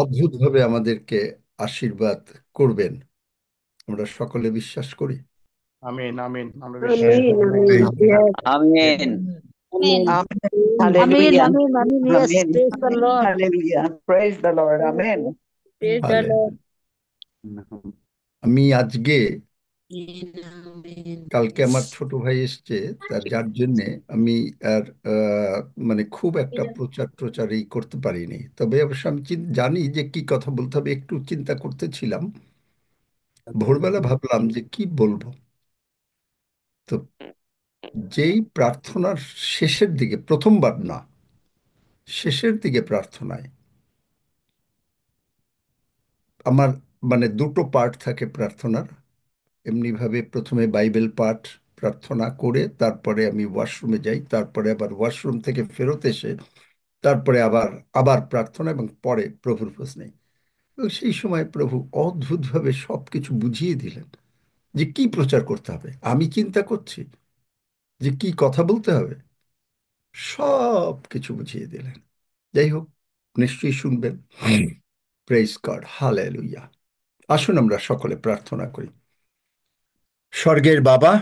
অদ্ভুতভাবে আমাদেরকে আশীর্বাদ করবেন, আমরা সকলে বিশ্বাস করি। আমিন আমিন, আমরা বিশ্বাস Amen. করি। Amen. Yes. Amen. Amen. Amen. Amen. Hallelujah. Amen. Amen. Yes. Amen. Praise the Lord. Hallelujah. Praise the Lord. Amen. Praise the হালে Lord. আমি আজকে, Amen. কালকে আমার ছোট ভাই এসছে, তার যার জন্যে আমি আর মানে খুব একটা প্রচার প্রচার এই করতে পারিনি। তবে অবশ্য আমি জানি যে কি কথা বলতে হবে, একটু চিন্তা করতেছিলাম। ভোরবেলা ভাবলাম যে কি বলবো। তো যেই প্রার্থনার শেষের দিকে, প্রথমবার না, শেষের দিকে প্রার্থনায় আমার মানে দুটো পার্ট থাকে প্রার্থনার। এমনিভাবে প্রথমে বাইবেল পাঠ প্রার্থনা করে তারপরে আমি ওয়াশরুমে যাই, তারপরে আবার ওয়াশরুম থেকে ফেরত এসে তারপরে আবার আবার প্রার্থনা, এবং পরে প্রভুর খোঁজ নেই। এবং সেই সময় প্রভু অদ্ভুতভাবে সবকিছু বুঝিয়ে দিলেন যে কি প্রচার করতে হবে। আমি চিন্তা করছি যে কি কথা বলতে হবে, সব কিছু বুঝিয়ে দিলেন। যাই হোক, নিশ্চয়ই শুনবেন। Praise God, hallelujah. আসুন আমরা সকলে প্রার্থনা করি। স্বর্গের বাবা,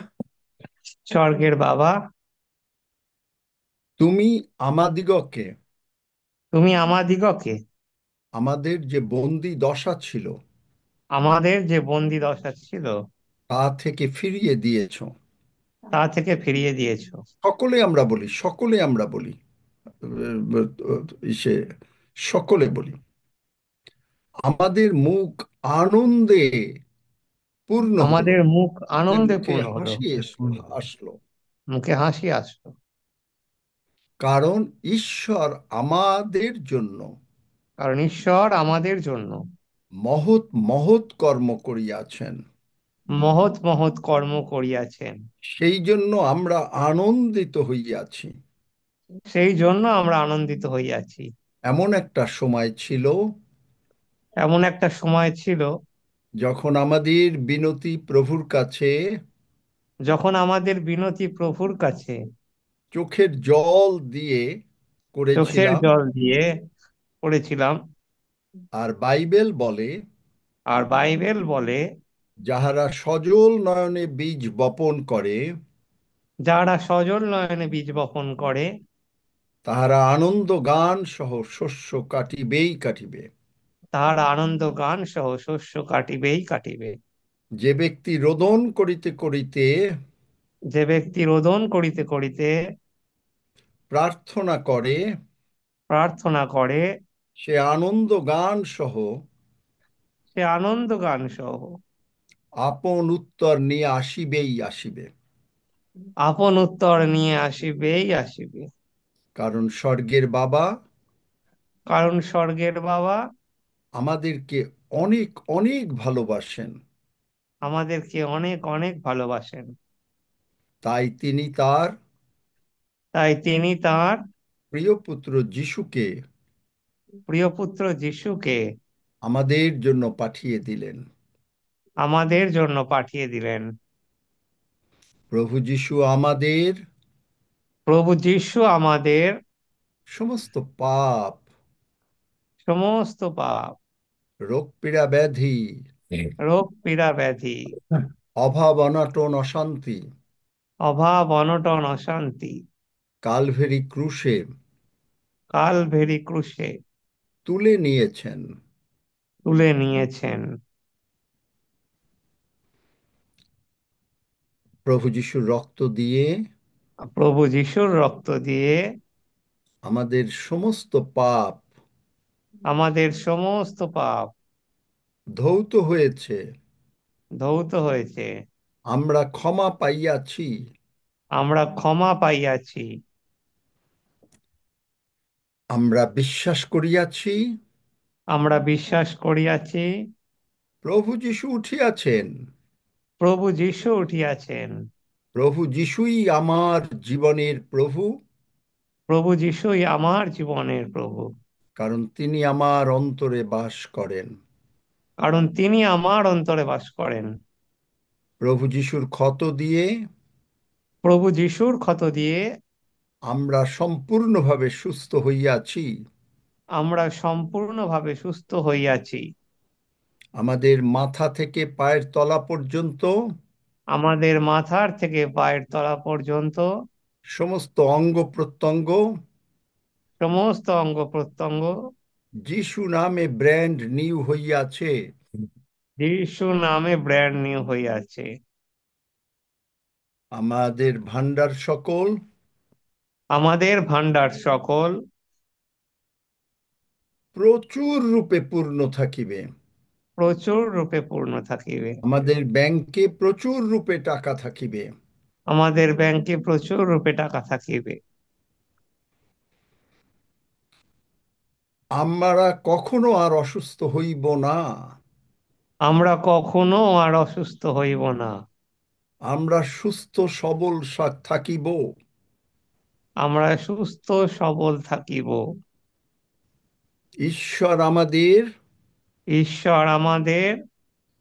স্বর্গের বাবা, তুমি আমাদিগকে তুমি আমাদিগকে আমাদের যে বন্দি দশা ছিল আমাদের যে বন্দি দশা ছিল তা থেকে ফিরিয়ে দিয়েছ। তা থেকে ফিরিয়ে দিয়েছো। সকলে আমরা বলি, সকলে আমরা বলি, সে সকলে বলি, আমাদের মুখ আনন্দে পূর্ণ হলো, আমাদের মুখ আমাদের আনন্দে মুখে পূর্ণ হলো, হাসি আসলো। মুখে হাসি আসলো। কারণ ঈশ্বর আমাদের জন্য কারণ ঈশ্বর আমাদের জন্য মহৎ মহৎ কর্ম করিয়াছেন। মহৎ মহৎ কর্ম করিয়াছেন। সেই জন্য আমরা আনন্দিত হইয়াছি। সেই জন্য আমরা আনন্দিত হইয়াছি। এমন একটা সময় ছিল এমন একটা সময় ছিল যখন আমাদের বিনতি প্রভুর কাছে যখন আমাদের বিনতি প্রভুর কাছে চোখের জল দিয়ে চোখের করেছিলাম। জল দিয়ে পড়েছিলাম। আর বাইবেল বলে, আর বাইবেল বলে, যাহারা সজল নয়নে বীজ বপন করে যারা সজল নয়নে বীজ বপন করে তাহারা আনন্দ গান সহ শস্য কাটিবেই কাটিবে। তাহারা আনন্দ গান সহ শস্য কাটিবেই কাটিবে। যে ব্যক্তি রোদন করিতে করিতে যে ব্যক্তি রোদন করিতে করিতে প্রার্থনা করে, প্রার্থনা করে, সে আনন্দ গান সহ সে আনন্দ গান সহ আপন উত্তর নিয়ে আসিবেই আসিবে। আপন উত্তর নিয়ে আসিবেই আসিবে। কারণ স্বর্গের বাবা কারণ স্বর্গের বাবা আমাদেরকে অনেক অনেক ভালোবাসেন। আমাদেরকে অনেক অনেক ভালোবাসেন। তাই তিনি তার তাই তিনি তাঁর প্রিয় পুত্র যিশুকে প্রিয় পুত্র যিশুকে আমাদের জন্য পাঠিয়ে দিলেন। আমাদের জন্য পাঠিয়ে দিলেন। প্রভু যিশু আমাদের প্রভু যিশু আমাদের সমস্ত পাপ, সমস্ত পাপ, রোগ পীড়া ব্যাধি, রোগ পীড়া ব্যাধি, অভাব অনটন অশান্তি অভাব অনটন অশান্তি কালভেরি ক্রুশে কালভেরি ক্রুশে তুলে নিয়েছেন। তুলে নিয়েছেন। প্রভু যিশুর রক্ত দিয়ে প্রভু যিশুর রক্ত দিয়ে আমাদের সমস্ত পাপ আমাদের সমস্ত পাপ ধৌত হয়েছে। ধৌত হয়েছে। আমরা ক্ষমা পাইয়াছি। আমরা ক্ষমা পাইয়াছি। আমরা বিশ্বাস করিয়াছি আমরা বিশ্বাস করিয়াছি প্রভু যিশু উঠিয়াছেন। প্রভু যিশু উঠিয়াছেন। প্রভু যিশুই আমার জীবনের প্রভু, প্রভু যিশুই আমার জীবনের প্রভু। কারণ তিনি আমার অন্তরে বাস করেন। কারণ তিনি আমার অন্তরে বাস করেন। প্রভু যিশুর ক্ষত দিয়ে প্রভু যিশুর ক্ষত দিয়ে আমরা সম্পূর্ণভাবে সুস্থ হইয়াছি। আমরা সম্পূর্ণভাবে সুস্থ হইয়াছি। আমাদের মাথা থেকে পায়ের তলা পর্যন্ত আমাদের মাথার থেকে পায়ের তলা পর্যন্ত সমস্ত অঙ্গ প্রত্যঙ্গ সমস্ত অঙ্গ প্রত্যঙ্গ যিশু নামে ব্র্যান্ড নিউ হইয়াছে। যিশু নামে ব্র্যান্ড নিউ হইয়াছে। আমাদের ভান্ডার সকল আমাদের ভান্ডার সকল প্রচুর রূপে পূর্ণ থাকিবে। প্রচুর রূপে পূর্ণ থাকিবে। আমাদের ব্যাংকে প্রচুর রূপে টাকা থাকিবে। আমাদের ব্যাংকে প্রচুর রূপে টাকা থাকিবে। আমরা কখনো আর অসুস্থ হইব না। আমরা কখনো আর অসুস্থ হইব না। আমরা সুস্থ সবল থাকিব। আমরা সুস্থ সবল থাকিব। ঈশ্বর আমাদের ঈশ্বর আমাদের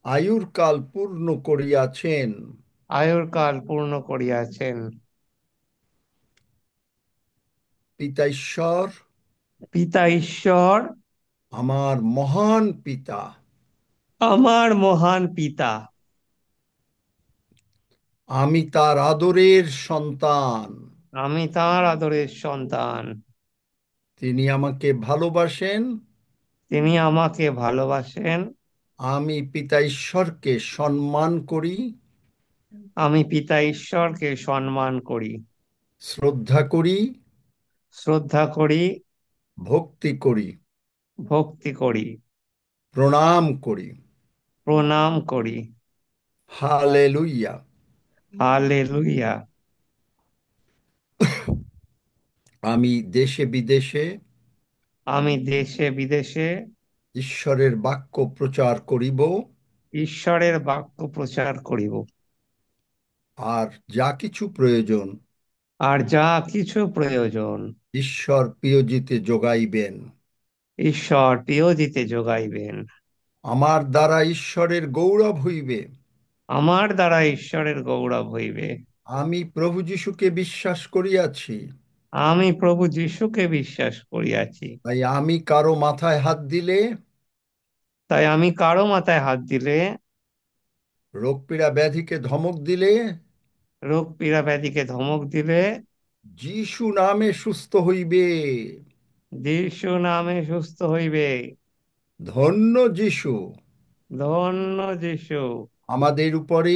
আয়ুর কাল পূর্ণ করিয়াছেন। আয়ুর কাল পূর্ণ করিয়াছেন। পিতা ঈশ্বর পিতা ঈশ্বর আমার মহান পিতা, আমার মহান পিতা। আমি তার আদরের সন্তান। আমি তাঁর আদরের সন্তান। তিনি আমাকে ভালোবাসেন। তিনি আমাকে ভালোবাসেন। আমি পিতা ঈশ্বরকে সম্মান করি, আমি পিতা ঈশ্বরকে সম্মান করি, শ্রদ্ধা করি, শ্রদ্ধা করি, ভক্তি করি, ভক্তি করি, প্রণাম করি। প্রণাম করি। হালেলুইয়া। হালেলুইয়া। আমি দেশে বিদেশে আমি দেশে বিদেশে ঈশ্বরের বাক্য প্রচার করিব, ঈশ্বরের বাক্য প্রচার করিব। আর যা কিছু প্রয়োজন আর যা কিছু প্রয়োজন ঈশ্বর প্রিয়জিতে যোগাইবেন। ঈশ্বর প্রিয়জিতে যোগাইবেন। আমার দ্বারা ঈশ্বরের গৌরব হইবে। আমার দ্বারা ঈশ্বরের গৌরব হইবে। আমি প্রভু যীশুকে বিশ্বাস করিয়াছি, আমি প্রভু যীশুকে বিশ্বাস করিয়াছি। তাই আমি কারো মাথায় হাত দিলে, তাই আমি কারো মাথায় হাত দিলে, রোগ পীড়া ব্যাধিকে ধমক দিলে, রোগ পীড়া ব্যাধিকে ধমক দিলে যিশু নামে সুস্থ হইবে। যিশু নামে সুস্থ হইবে। ধন্য যিশু। ধন্য যিশু। আমাদের উপরে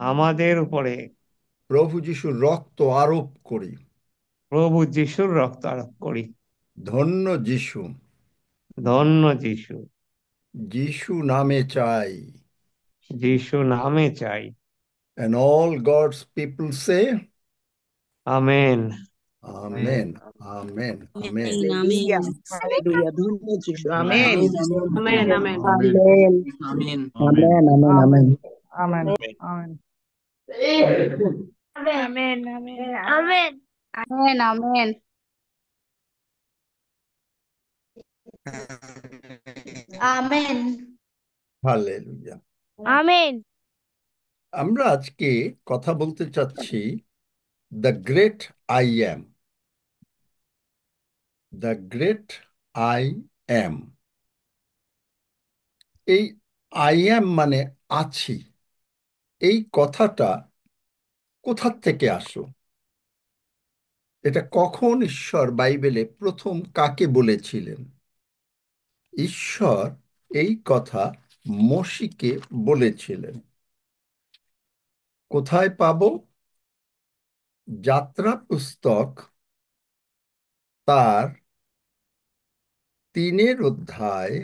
আমাদের উপরে প্রভু যিশুর রক্ত আরোপ করি। প্রভু যিশুর রক্ত আরোপ করি। ধন্য যিশু। ধন্য যিশু। যিশু নামে চাই। যিশু নামে চাই। And all God's people say, amen. Amen, Amen, Amen. Hallelujah. Hallelujah. ধন্য যিশু। Amen. Amen, amen. Amen. Amen. Amen. Amen. Amen. Amen. Amen. Amen, amen. Amen. Amen, amen. Amen. Hallelujah. Amen. আমরা আজকে কথা বলতে চাচ্ছি the great I am. The great I am. এই I am মানে আছি, এই কথাটা কোথা থেকে আসলো? এটা কখন ঈশ্বর বাইবেলে প্রথম কাকে বলেছিলেন? ঈশ্বর এই কথা মোশিকে বলেছিলেন। কোথায় পাবো? যাত্রা পুস্তক তার 3 অধ্যায়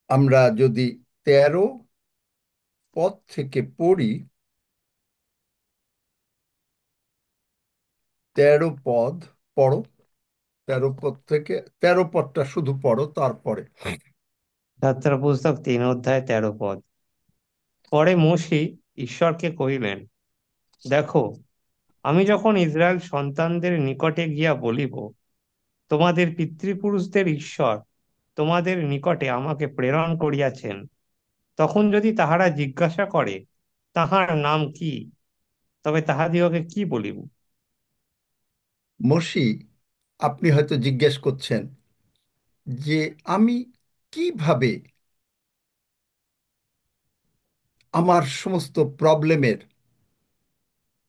আমরা যদি 13 পদ থেকে পড়ি, 13 পদ পড়ো। 13 পদ থেকে 13 পদটা শুধু পড়ো, তারপরে যাত্রা পুস্তক 3 অধ্যায় 13 পদ। পরে মোশি ঈশ্বরকে কহিলেন, দেখো, আমি যখন ইসরায়েল সন্তানদের নিকটে গিয়া বলিব, তোমাদের পিতৃপুরুষদের ঈশ্বর তোমাদের নিকটে আমাকে প্রেরণ করিয়াছেন, তখন যদি তাহারা জিজ্ঞাসা করে, তাহার নাম কি? তবে তাহাদিগকে কি বলিব? মসি, আপনি হয়তো জিজ্ঞেস করছেন যে আমি কিভাবে আমার সমস্ত প্রবলেমের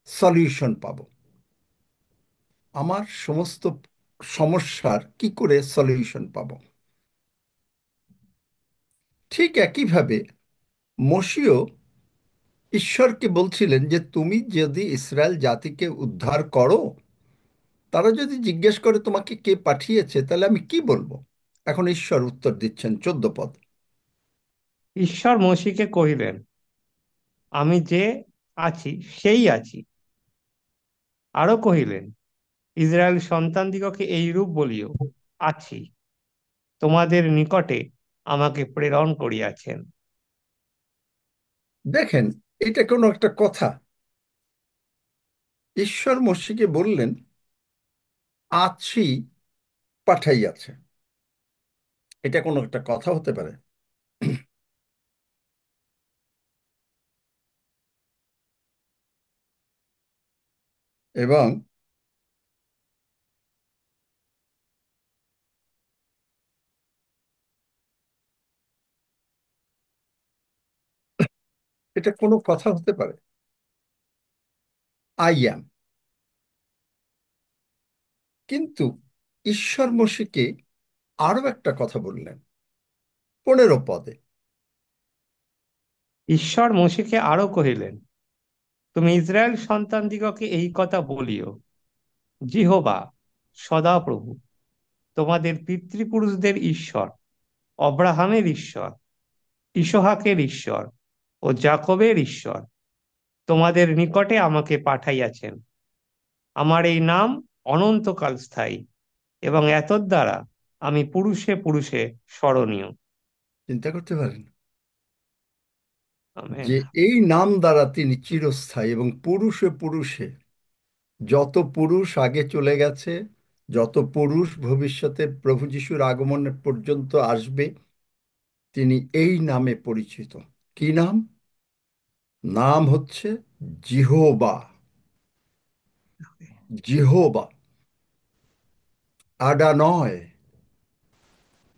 সলিউশন পাব, আমার সমস্ত সমস্যার কি করে সলিউশন পাব। ঠিক একইভাবে মসিও ঈশ্বরকে বলছিলেন যে তুমি যদি ইসরায়েল জাতিকে উদ্ধার করো, তারা যদি জিজ্ঞেস করে তোমাকে কে পাঠিয়েছে, তাহলে আমি কি বলবো? এখন ঈশ্বর উত্তর দিচ্ছেন 14 পদ। ঈশ্বর মসিকে কহিলেন, আমি যে আছি সেই আছি। আরো কহিলেন, ইসরায়েল সন্তানদিগকে এইরূপ বলিও, আছি, তোমাদের নিকটে আমাকে প্রেরণ করিয়াছেন। দেখেন, এটা কোনো একটা কথা? ঈশ্বর মসিকে বললেন আছি পাঠাইয়াছে। এটা কোনো একটা কথা হতে পারে? এবং এটা কোনো কথা হতে পারে? I am. কিন্তু ঈশ্বর মসিকে আরো একটা কথা বললেন 15 পদে। ঈশ্বর মসিকে আরো কহিলেন, তুমি ইসরায়েল সন্তানদিগকে এই কথা বলিও, জিহোবা সদাপ্রভু, তোমাদের পিতৃপুরুষদের ঈশ্বর, অব্রাহামের ঈশ্বর, ইসহাকের ঈশ্বর ও যাকবের ঈশ্বর, তোমাদের নিকটে আমাকে পাঠাইয়াছেন। আমার এই নাম অনন্তকাল স্থায়ী, এবং এতদ্বারা আমি পুরুষে পুরুষে স্মরণীয়। চিন্তা করতে পারেন আমেন। যে এই নাম দ্বারা তিনি চিরস্থায়ী, এবং পুরুষে পুরুষে যত পুরুষ আগে চলে গেছে, যত পুরুষ ভবিষ্যতে প্রভু যিশুর আগমনের পর্যন্ত আসবে, তিনি এই নামে পরিচিত। কি নাম? নাম হচ্ছে জিহোবা। জিহোবা, আডা নয়,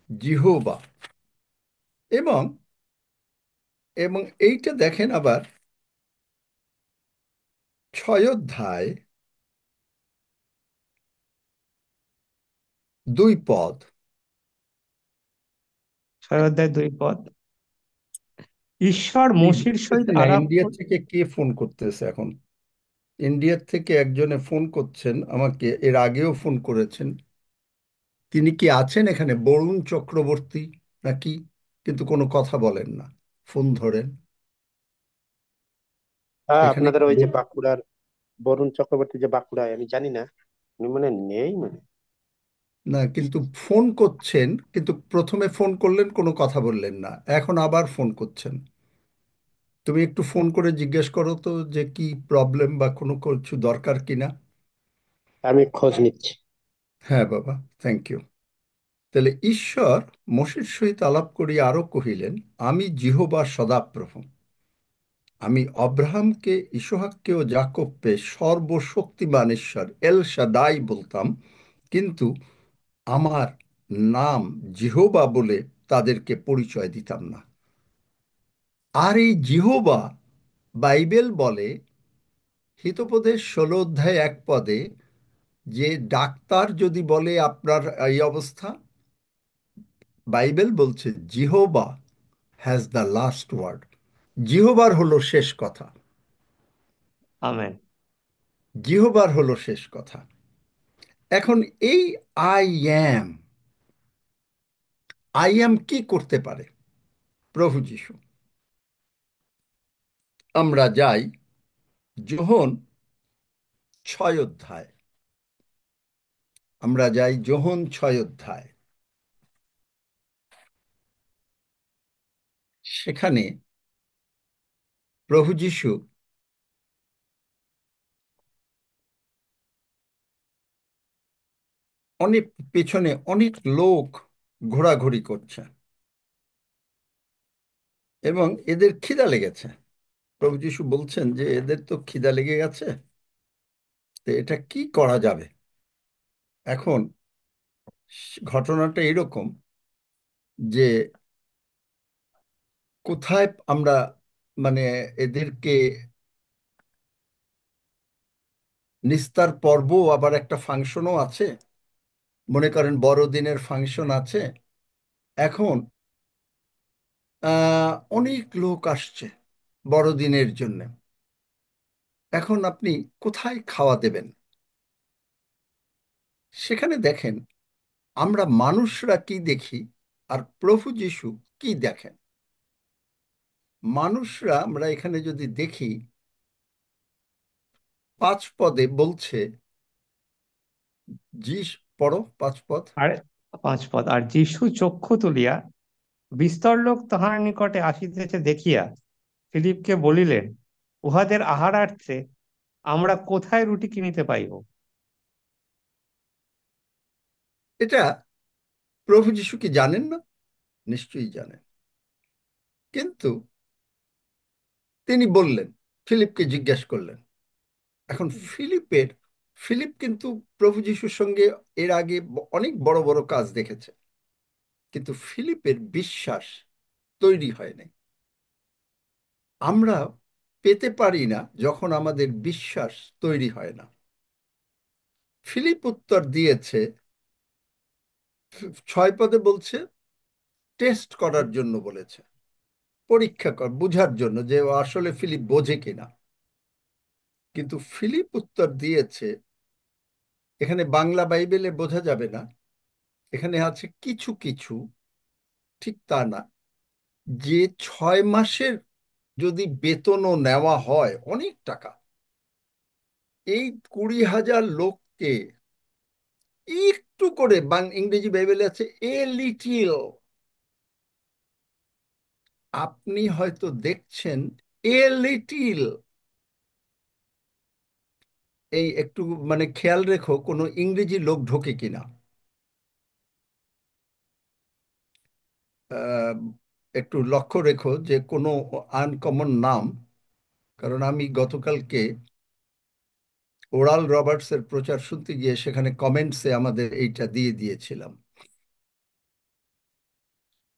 জিহোবা। এবং এবং এইটা দেখেন আবার 6 অধ্যায় 2 পদ। 6 অধ্যায় 2 পদ। ঈশ্বর আপনি মসির সহিত দেখতেছেন না আলাপ ইন্ডিয়া থেকে কে ফোন করতেছে এখন? ইন্ডিয়ার থেকে একজনে ফোন করছেন আমাকে, এর আগেও ফোন করেছেন। তিনি কি আছেন এখানে? বরুণ চক্রবর্তী নাকি? কিন্তু কোনো কথা বলেন না, ফোন ধরেন। হ্যাঁ, এখানে আপনাদের ওই যে বাঁকুড়ার বরুণ চক্রবর্তী, যে বাঁকুড়ায়, আমি জানি না, উনি মানে নেই মানে। না, কিন্তু ফোন করছেন, কিন্তু প্রথমে ফোন করলেন কোনো কথা বললেন না, এখন আবার ফোন করছেন। তুমি একটু ফোন করে জিজ্ঞেস করো তো যে কি প্রবলেম বা কোনো কিছু দরকার কিনা। আমি খোঁজ নিচ্ছি। হ্যাঁ বাবা, থ্যাংক ইউ। তাহলে ঈশ্বর মোশির সহিত আলাপ করিয়া আরো কহিলেন, আমি জিহোবা সদাপ্রভু। আমি অব্রাহামকে, ইসহাককে ও যাকবকে সর্বশক্তিমান ঈশ্বর এল শাদাই বলতাম, কিন্তু আমার নাম জিহোবা বলে তাদেরকে পরিচয় দিতাম না। আর এই জিহোবা, বাইবেল বলে হিতোপদেশ 16 অধ্যায় 1 পদে, যে ডাক্তার যদি বলে আপনার এই অবস্থা, বাইবেল বলছে Jehovah has the last word. জিহোবার হলো শেষ কথা। আমেন। জিহোবার হলো শেষ কথা। এখন এই আই অ্যাম, আই অ্যাম কি করতে পারে প্রভু যিশু? আমরা যাই যোহন 6 অধ্যায়। আমরা যাই যোহন 6 অধ্যায়। সেখানে প্রভু যিশু অনেক, পেছনে অনেক লোক ঘোরাঘুরি করছে এবং এদের খিদা লেগেছে। প্রভু যিশু বলছেন যে এদের তো খিদা লেগে গেছে, তো এটা কি করা যাবে? এখন ঘটনাটা এরকম যে কোথায় আমরা মানে এদেরকে নিস্তার পর্ব, আবার একটা ফাংশনও আছে, মনে করেন বড়দিনের ফাংশন আছে। এখন অনেক লোক আসছে বড়দিনের জন্য। এখন আপনি কোথায় খাওয়া দেবেন? সেখানে দেখেন আমরা মানুষরা কি দেখি আর প্রভু যিশু কি দেখেন। মানুষরা আমরা এখানে যদি দেখি 5 পদে বলছে, পড়ো 5 পদ। আর 5 পদ, আর যীশু চক্ষু তুলিয়া বিস্তর লোক তাহার নিকটে আসিতেছে দেখিয়া ফিলিপকে বলিলেন, উহাদের আহারার্থে আমরা কোথায় রুটি কিনিতে পাইব? এটা প্রভু যিশু কি জানেন না? নিশ্চয়ই জানেন। কিন্তু তিনি বললেন, ফিলিপকে জিজ্ঞেস করলেন। এখন ফিলিপ কিন্তু প্রভু যিশুর সঙ্গে এর আগে অনেক বড় বড় কাজ দেখেছে, কিন্তু ফিলিপের বিশ্বাস তৈরি হয়নি। আমরা পেতে পারি না যখন আমাদের বিশ্বাস তৈরি হয় না। ফিলিপ উত্তর দিয়েছে, 6 পদে বলছে টেস্ট করার জন্য বলেছে, পরীক্ষা কর, বুঝার জন্য যে ও আসলে ফিলিপ বোঝে কিনা। কিন্তু ফিলিপ উত্তর দিয়েছে, এখানে বাংলা বাইবেলে বোঝা যাবে না, এখানে আছে কিছু কিছু, ঠিক তা না, যে 6 মাসের যদি বেতনও নেওয়া হয় অনেক টাকা, এই 20,000 লোককে একটু করে, ইংরেজি বাইবেলে আছে এ লিটিল, আপনি হয়তো দেখছেন এ লিটিল, এই একটু খেয়াল রেখো কোনো ইংরেজি লোক ঢোকে কিনা। আহ, একটু লক্ষ্য রেখো যে কোনো আনকমন নাম, কারণ আমি গতকালকে ওরাল রবার্টসের প্রচার শুনতে গিয়ে সেখানে কমেন্টসে আমাদের এইটা দিয়ে দিয়েছিলাম,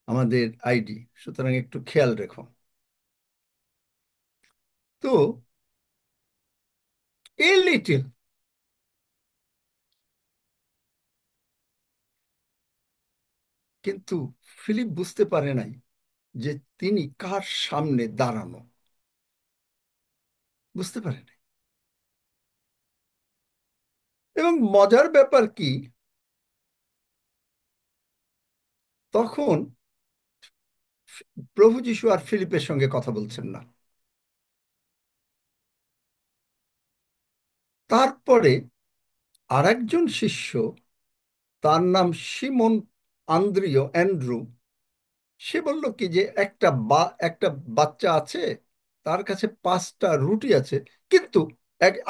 আমাদের আইডি, সুতরাং একটু খেয়াল রেখো। তো এ লিটিল, কিন্তু ফিলিপ বুঝতে পারে নাই যে তিনি কার সামনে দাঁড়ানো, বুঝতে পারে নাই। এবং মজার ব্যাপার কি, তখন প্রভু যিশু আর ফিলিপের সঙ্গে কথা বলছেন না। তারপরে আরেকজন শিষ্য, তার নাম শিমন অ্যান্ড্রু, সে বলল কি যে একটা বাচ্চা আছে, তার কাছে 5টা রুটি আছে, কিন্তু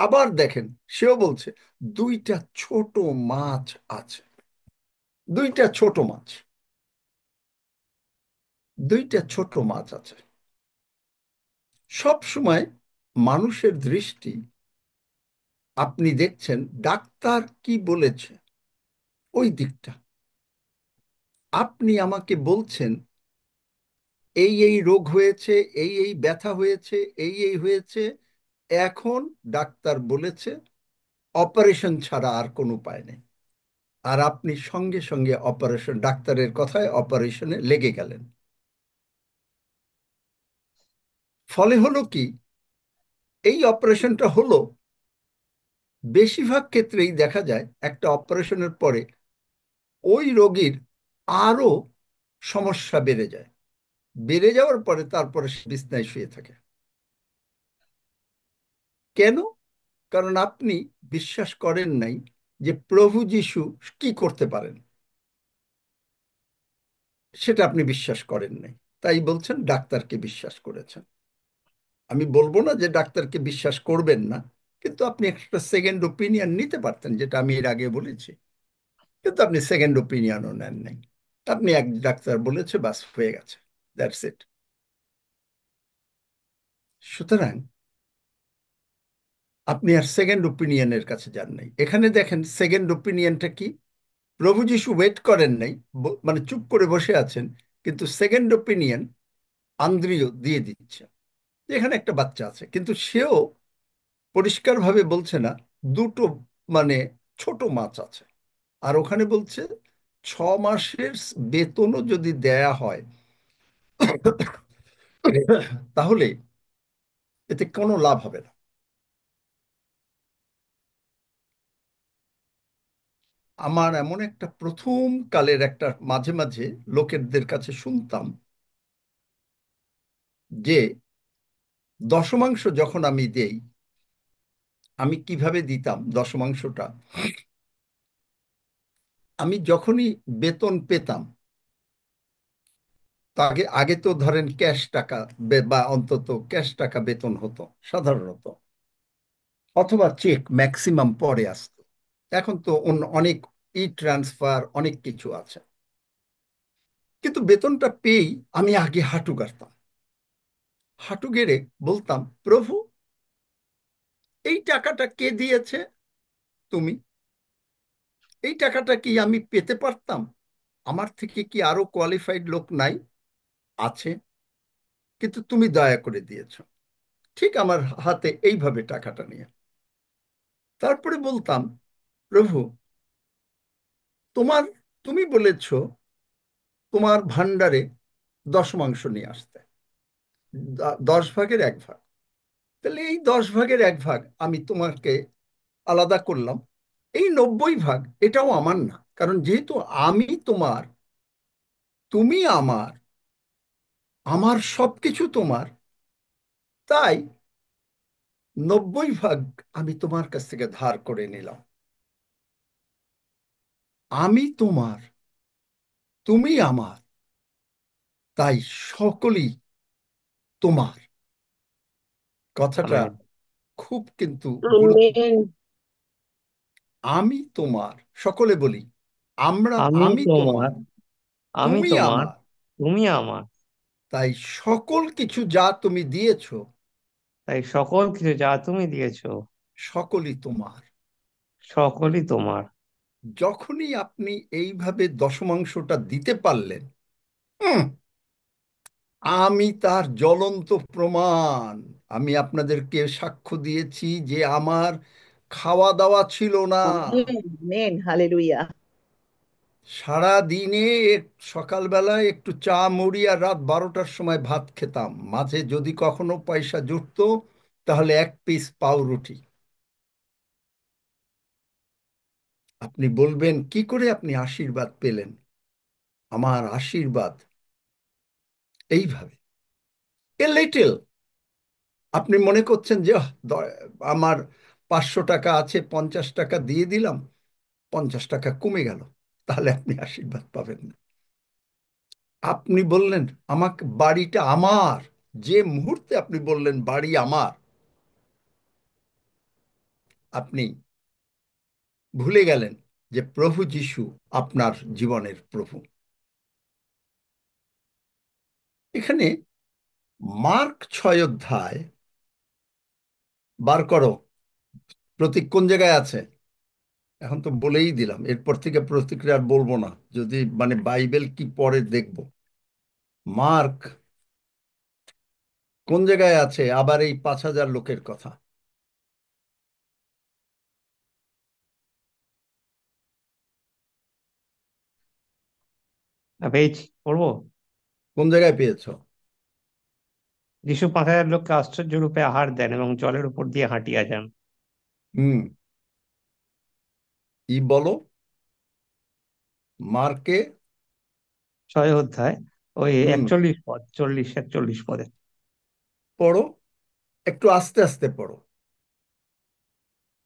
আবার দেখেন সেও বলছে 2টা ছোট মাছ আছে। 2টা ছোট মাছ, 2টা ছোট মাছ আছে। সব সময় মানুষের দৃষ্টি, আপনি দেখছেন ডাক্তার কি বলেছে ওই দিকটা, আপনি আমাকে বলছেন এই এই রোগ হয়েছে, এই এই ব্যথা হয়েছে, এই এই হয়েছে, এখন ডাক্তার বলেছে অপারেশন ছাড়া আর কোনো উপায় নেই। আর আপনি সঙ্গে সঙ্গে অপারেশন, ডাক্তারের কথায় অপারেশনে লেগে গেলেন। ফলে হলো কি, এই অপারেশনটা হলো, বেশিরভাগ ক্ষেত্রেই দেখা যায় একটা অপারেশনের পরে ওই রোগীর আরো সমস্যা বেড়ে যায়, বেড়ে যাওয়ার পরে তারপরে সে বিছনায় শুয়ে থাকে। কেন? কারণ আপনি বিশ্বাস করেন নাই যে প্রভু যিশু কি করতে পারেন, সেটা আপনি বিশ্বাস করেন নাই, তাই বলছেন ডাক্তারকে বিশ্বাস করেছেন। আমি বলবো না যে ডাক্তারকে বিশ্বাস করবেন না, কিন্তু আপনি একটা সেকেন্ড ওপিনিয়ন নিতে পারতেন, যেটা আমি এর আগে বলেছি, কিন্তু আপনি সেকেন্ড ওপিনিয়নও নেন নাই। আপনি এক ডাক্তার বলেছে, বাস হয়ে গেছে, দ্যাটস ইট। সুতরাং আপনি আর সেকেন্ড ওপিনিয়নের কাছে যান নাই। এখানে দেখেন সেকেন্ড ওপিনিয়নটা কি, প্রভু যিশু ওয়েট করেন নাই, মানে চুপ করে বসে আছেন, কিন্তু সেকেন্ড ওপিনিয়ন আন্দ্রিয় দিয়ে দিচ্ছে। এখানে একটা বাচ্চা আছে, কিন্তু সেও পরিষ্কারভাবে বলছে না দুটো মানে ছোট মাছ আছে। আর ওখানে বলছে 6 মাসের বেতনও যদি দেয়া হয় তাহলে এতে কোনো লাভ হবে না। আমার এমন একটা প্রথম কালের একটা মাঝে মাঝে লোকেদের কাছে শুনতাম যে দশমাংশ যখন আমি দেই, আমি কিভাবে দিতাম দশমাংশটা, আমি যখনই বেতন পেতাম, তা আগে আগে তো ধরেন ক্যাশ টাকা বা অন্তত ক্যাশ টাকা বেতন হতো সাধারণত, অথবা চেক ম্যাক্সিমাম পরে আসতো। এখন তো অন্য অনেক ট্রান্সফার অনেক কিছু আছে, কিন্তু বেতনটা পেয়েই আমি আগে হাঁটু গাড়তাম। হাঁটু গেড়ে বলতাম, প্রভু এই টাকাটা কে দিয়েছে? তুমি। এই টাকাটা কি আমি পেতে পারতাম? আমার থেকে কি আরো কোয়ালিফাইড লোক নাই? আছে, কিন্তু তুমি দয়া করে দিয়েছো। ঠিক আমার হাতে এইভাবে টাকাটা নিয়ে তারপরে বলতাম, প্রভু তোমার, তুমি বলেছো তোমার ভান্ডারে দশমাংশ নিয়ে আসতে, 10 ভাগের 1 ভাগ। তাহলে এই 10 ভাগের 1 ভাগ আমি তোমাকে আলাদা করলাম। এই 90 ভাগ এটাও আমার না, কারণ যেহেতু আমি তোমার, তুমি আমার, আমার সবকিছু তোমার, তাই 90 ভাগ আমি তোমার কাছ থেকে ধার করে নিলাম। আমি তোমার, তুমি আমার, তাই সকলেই তোমার। কথাটা আমেন। খুব কিন্তু গুরুত্ব। আমেন। আমি তোমার, সকলে বলি আমরা, আমি আমি তোমার, তোমার, আমি তুমি তোমার, আমার, তুমি আমার, তাই সকল কিছু যা তুমি দিয়েছো তাই সকল কিছু যা তুমি দিয়েছো সকলই তোমার। সকলই তোমার। যখনই আপনি এইভাবে দশমাংশটা দিতে পারলেন, হুম, আমি তার জ্বলন্ত প্রমাণ। আমি আপনাদেরকে সাক্ষ্য দিয়েছি যে আমার খাওয়া দাওয়া ছিল না। Amen. Amen. Hallelujah. সারা দিনে সকালবেলায় একটু চা মুড়ি আর রাত 12টার সময় ভাত খেতাম, মাঝে যদি কখনো পয়সা জুটতো তাহলে 1 পিস পাউরুটি। আপনি বলবেন কি করে আপনি আশীর্বাদ পেলেন? আমার আশীর্বাদ এইভাবে, এ লিটল। আপনি মনে করছেন যে আমার 500 টাকা আছে, 50 টাকা দিয়ে দিলাম, 50 টাকা কমে গেল, তাহলে আপনি আশীর্বাদ পাবেন না। আপনি বললেন আমাকে বাড়িটা আমার, যে মুহূর্তে আপনি বললেন বাড়ি আমার, আপনি ভুলে গেলেন যে প্রভু যিশু আপনার জীবনের প্রভু। এখানে মার্ক 6 অধ্যায়, বার করো, প্রতীক কোন জায়গায় আছে? এখন তো বলেই দিলাম, এরপর থেকে প্রতিক্রিয়া আর বলবো না, যদি মানে বাইবেল কি পরে দেখব। মার্ক কোন জায়গায় আছে আবার এই 5,000 লোকের কথা? পেয়েছি, পড়বো। কোন জায়গায় পেয়েছো? যিশু 5,000 লোককে আশ্চর্য রূপে আহার দেন এবং জলের উপর দিয়ে হাঁটিয়া যান। হুম, ই বলো, মার্কে। 6 অধ্যায়, ওই হুম, 41 পদ, 40-41 পদে। পড়ো, একটু আস্তে আস্তে পড়ো।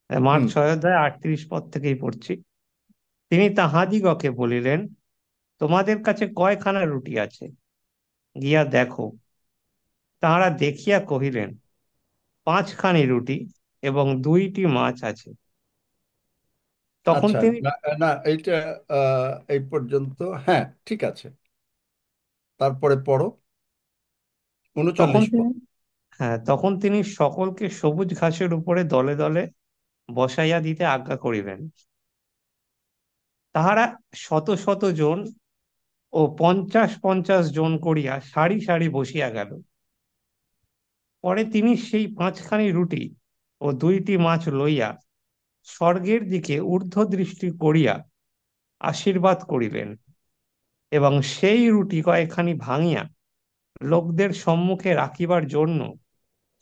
মার্ক হুম, 6 অধ্যায় 38 পদ থেকেই পড়ছি। তিনি তাহাদিগকে বলিলেন, তোমাদের কাছে কয়খানা রুটি আছে, গিয়া দেখো। তাহারা দেখিয়া কহিলেন, 5খানি রুটি এবং 2টি মাছ আছে। তখন আচ্ছা, তিনি না না, এইটা এই পর্যন্ত, হ্যাঁ ঠিক আছে, তারপরে পড়ো তখন 39 পদ। তিনি হ্যাঁ, তখন তিনি সকলকে সবুজ ঘাসের উপরে দলে দলে বসাইয়া দিতে আজ্ঞা করিলেন। তাহারা শত শত জন ও 50 50 জন করিয়া সারি সারি বসিয়া গেল। পরে তিনি সেই 5খানি রুটি ও 2টি মাছ লইয়া স্বর্গের দিকে ঊর্ধ্ব দৃষ্টি করিয়া আশীর্বাদ করিলেন, এবং সেই রুটি কয়েকখানি ভাঙিয়া লোকদের সম্মুখে রাখিবার জন্য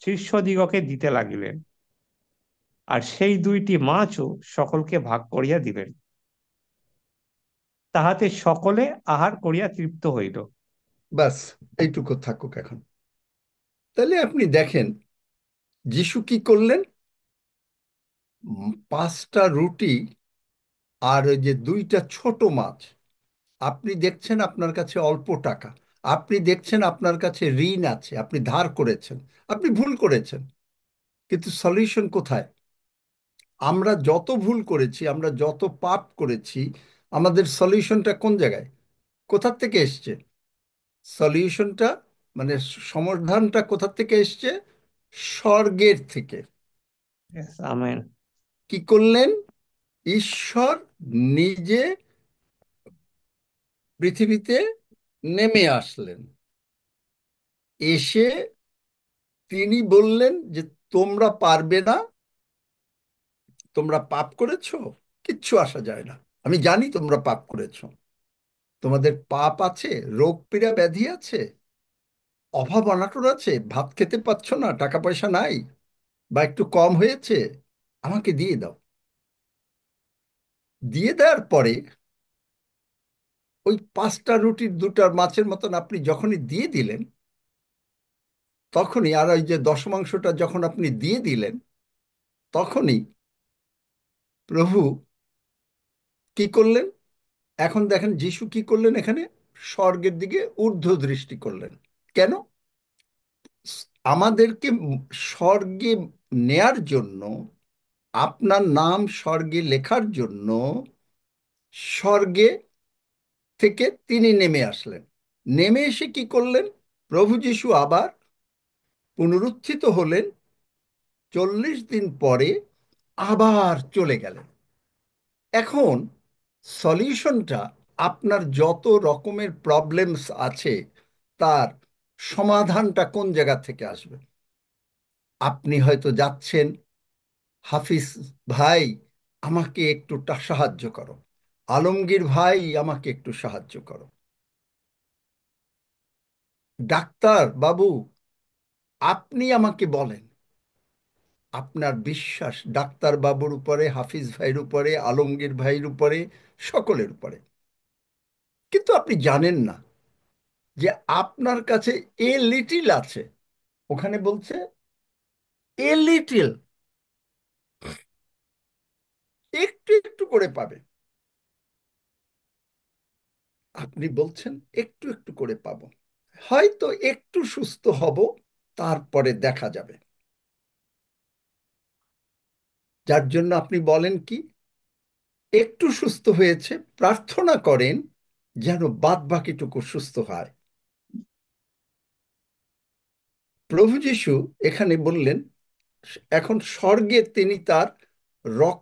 শিষ্যদিগকে দিতে লাগিলেন, আর সেই 2টি মাছও সকলকে ভাগ করিয়া দিলেন। তাহাতে সকলে আহার করিয়া তৃপ্ত হইল। বাস, এইটুকু থাকুক এখন। তাহলে আপনি দেখেন যিশু কি করলেন। 5টা রুটি আর ওই যে 2টা ছোট মাছ। আপনি দেখছেন আপনার কাছে অল্প টাকা, আপনি দেখছেন আপনার কাছে ঋণ আছে, আপনি ধার করেছেন, আপনি ভুল করেছেন, কিন্তু সলিউশন কোথায়? আমরা যত ভুল করেছি, আমরা যত পাপ করেছি, আমাদের সলিউশনটা কোন জায়গায়, কোথা থেকে এসছে? সলিউশনটা মানে সমাধানটা কোথা থেকে এসছে? স্বর্গের থেকে। আমেন। কি করলেন? ঈশ্বর নিজে পৃথিবীতে নেমে আসলেন। এসে তিনি বললেন যে তোমরা পারবে না, তোমরা পাপ করেছো, কিচ্ছু আসা যায় না। আমি জানি তোমরা পাপ করেছো, তোমাদের পাপ আছে, রোগ পীড়া ব্যাধি আছে, অভাব অনাটন আছে, ভাত খেতে পাচ্ছ না, টাকা পয়সা নাই, বা একটু কম হয়েছে, আমাকে দিয়ে দাও। দিয়ে দেওয়ার পরে ওই 5টা রুটির 2টা মাছের মতন আপনি যখনই দিয়ে দিলেন, তখনই, আর ওই যে দশমাংশটা যখন আপনি দিয়ে দিলেন, তখনই প্রভু কি করলেন? এখন দেখেন যিশু কি করলেন এখানে? স্বর্গের দিকে ঊর্ধ্ব দৃষ্টি করলেন। কেন? আমাদেরকে স্বর্গে নেয়ার জন্য, আপনার নাম স্বর্গে লেখার জন্য স্বর্গে থেকে তিনি নেমে আসলেন। নেমে এসে কি করলেন? প্রভু যিশু আবার পুনরুত্থিত হলেন, 40 দিন পরে আবার চলে গেলেন। এখন সলিউশনটা, আপনার যত রকমের প্রবলেমস আছে তার সমাধানটা কোন জায়গা থেকে আসবে? আপনি হয়তো যাচ্ছেন, হাফিজ ভাই আমাকে একটু সাহায্য করো, আলমগীর ভাই আমাকে একটু সাহায্য করো, ডাক্তার বাবু আপনি আমাকে বলেন। আপনার বিশ্বাস ডাক্তার বাবুর উপরে, হাফিজ ভাইয়ের উপরে, আলমগীর ভাইয়ের উপরে, সকলের উপরে। কিন্তু আপনি জানেন না যে আপনার কাছে এ লিটিল আছে। ওখানে বলছে এ লিটিল, একটু একটু করে পাবে। আপনি বলছেন একটু একটু করে পাবো, হয়তো একটু সুস্থ হব, তারপরে দেখা যাবে। যার জন্য আপনি বলেন কি, একটু সুস্থ হয়েছে, প্রার্থনা করেন যেন বাদ বাকিটুকু সুস্থ হয়। প্রভু যিশু এখানে বললেন, এখন স্বর্গে তিনি তার রক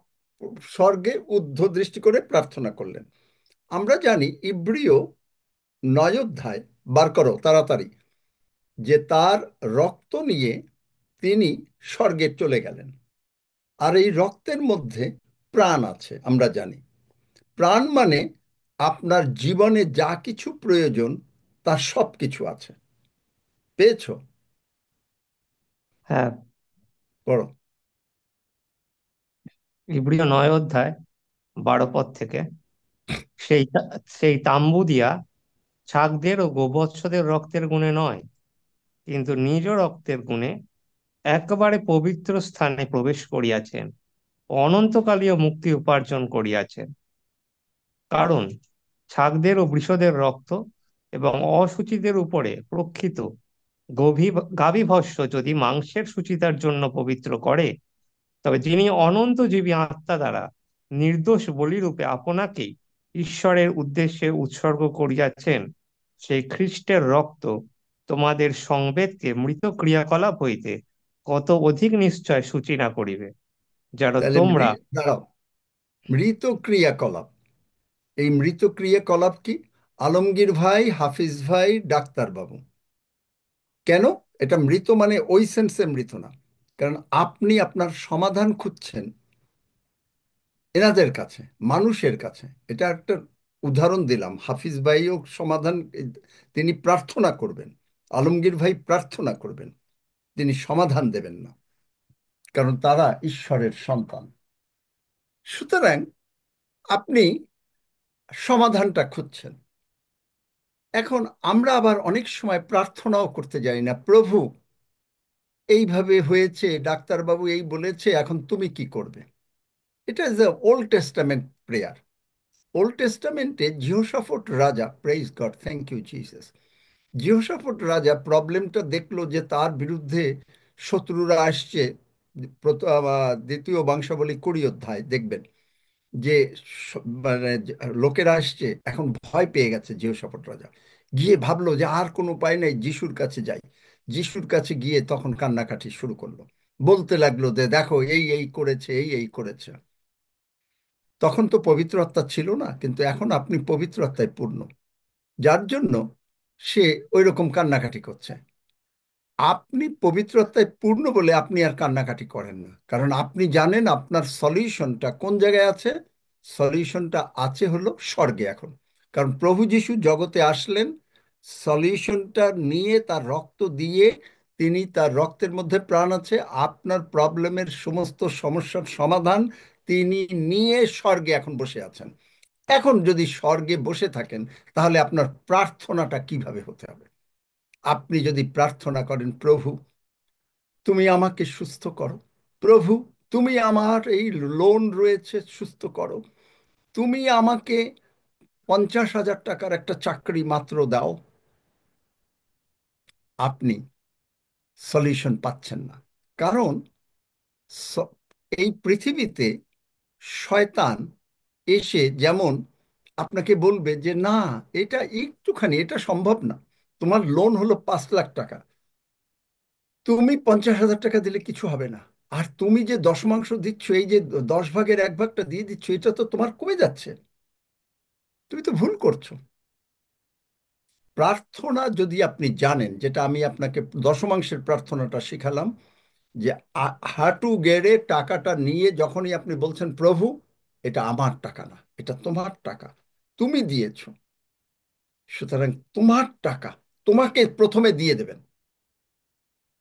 স্বর্গে ঊর্ধ্ব দৃষ্টি করে প্রার্থনা করলেন। আমরা জানি ইব্রিয় 9 অধ্যায়, বার করো তাড়াতাড়ি, যে তার রক্ত নিয়ে তিনি স্বর্গে চলে গেলেন। আর এই রক্তের মধ্যে প্রাণ আছে, আমরা জানি। প্রাণ মানে আপনার জীবনে যা কিছু প্রয়োজন তার সব কিছু আছে। পেয়েছো? হ্যাঁ, পড়ো। ইব্রিয় 9 অধ্যায় 12 পদ থেকে, সেই সেই তাম্বু দিয়া ছাগদের ও গোবৎসদের রক্তের গুণে নয়, কিন্তু নিজ রক্তের গুণে একেবারে পবিত্র স্থানে প্রবেশ করিয়াছেন, অনন্তকালীয় মুক্তি উপার্জন করিয়াছেন। কারণ ছাগদের ও বৃষদের রক্ত এবং অসুচিদের উপরে প্রক্ষিত গাভীভস্য যদি মাংসের সুচিতার জন্য পবিত্র করে, তবে যিনি অনন্ত জীবী আত্মা দ্বারা নির্দোষ বলিরূপে আপনাকেই ঈশ্বরের উদ্দেশ্যে উৎসর্গ করিয়াছেন, সেই খ্রিস্টের রক্ত তোমাদের সংবেদকে মৃত ক্রিয়াকলাপ হইতে কত অধিক নিশ্চয় সূচি না করিবে, যেন তাহলে তোমরা। দাঁড়াও, মৃত ক্রিয়াকলাপ, এই মৃত ক্রিয়াকলাপ কি? আলমগীর ভাই, হাফিজ ভাই, ডাক্তার বাবু, কেন এটা মৃত? মানে ওই সেন্সে মৃত না, কারণ আপনি আপনার সমাধান খুঁজছেন এনাদের কাছে, মানুষের কাছে। এটা একটা উদাহরণ দিলাম। হাফিজ ভাইও সমাধান, তিনি প্রার্থনা করবেন, আলমগীর ভাই প্রার্থনা করবেন, তিনি সমাধান দেবেন না, কারণ তারা ঈশ্বরের সন্তান। সুতরাং আপনি সমাধানটা খুঁজছেন। এখন আমরা আবার অনেক সময় প্রার্থনাও করতে যাই না, প্রভু এইভাবে হয়েছে, ডাক্তারবাবু এই বলেছে, এখন তুমি কি করবে? এটা is the old testament prayer. Old টেস্টামেন্টে জিহোশাফট রাজা, praise God, thank you Jesus, Jehoshaphat রাজা প্রবলেমটা দেখলো যে তার বিরুদ্ধে শত্রুরা আসছে। দ্বিতীয় বংশাবলী 20 অধ্যায় দেখবেন যে মানে লোকেরা আসছে, এখন ভয় পেয়ে গেছে জিহোশাফট রাজা। গিয়ে ভাবলো যে আর কোনো উপায় নেই, যিশুর কাছে যাই। যিশুর কাছে গিয়ে তখন কান্নাকাটি শুরু করলো, বলতে লাগলো যে দেখো এই এই করেছে, এই এই করেছে। তখন তো পবিত্র আত্মা ছিল না, কিন্তু এখন আপনি পবিত্র আত্মায় পূর্ণ, যার জন্য সে ওই রকম কান্নাকাটি করছে। আপনি পবিত্র আত্মায় পূর্ণ বলে আপনি আর কান্নাকাটি করেন না, কারণ আপনি জানেন আপনার সলিউশনটা কোন জায়গায় আছে। সলিউশনটা আছে হলো স্বর্গে এখন, কারণ প্রভু যিশু জগতে আসলেন সলিউশনটা নিয়ে, তার রক্ত দিয়ে। তিনি, তার রক্তের মধ্যে প্রাণ আছে, আপনার প্রবলেমের সমস্ত সমস্যার সমাধান তিনি নিয়ে স্বর্গে এখন বসে আছেন। এখন যদি স্বর্গে বসে থাকেন, তাহলে আপনার প্রার্থনাটা কিভাবে হতে হবে? আপনি যদি প্রার্থনা করেন, প্রভু তুমি আমাকে সুস্থ করো, প্রভু তুমি আমার এই লোন রয়েছে সুস্থ করো, তুমি আমাকে 50,000 টাকার একটা চাকরি মাত্র দাও, আপনি সলিউশন পাচ্ছেন না। কারণ স- এই পৃথিবীতে শয়তান এসে যেমন আপনাকে বলবে যে না, এটা একটুখানি, এটা সম্ভব না, তোমার লোন হলো 5 লাখ টাকা, তুমি 50,000 টাকা দিলে কিছু হবে না, আর তুমি যে দশমাংশ দিচ্ছ, এই যে 10 ভাগের 1 ভাগটা দিয়ে দিচ্ছ, এটা তো তোমার কমে যাচ্ছে, তুমি তো ভুল করছো। প্রার্থনা যদি আপনি জানেন, যেটা আমি আপনাকে দশমাংশের প্রার্থনাটা শিখালাম, যে হাঁটু গেড়ে টাকাটা নিয়ে যখনই আপনি বলছেন প্রভু এটা আমার টাকা না, এটা তোমার টাকা, তুমি দিয়েছো, সুতরাং তোমার টাকা তোমাকে প্রথমে দিয়ে দেবেন।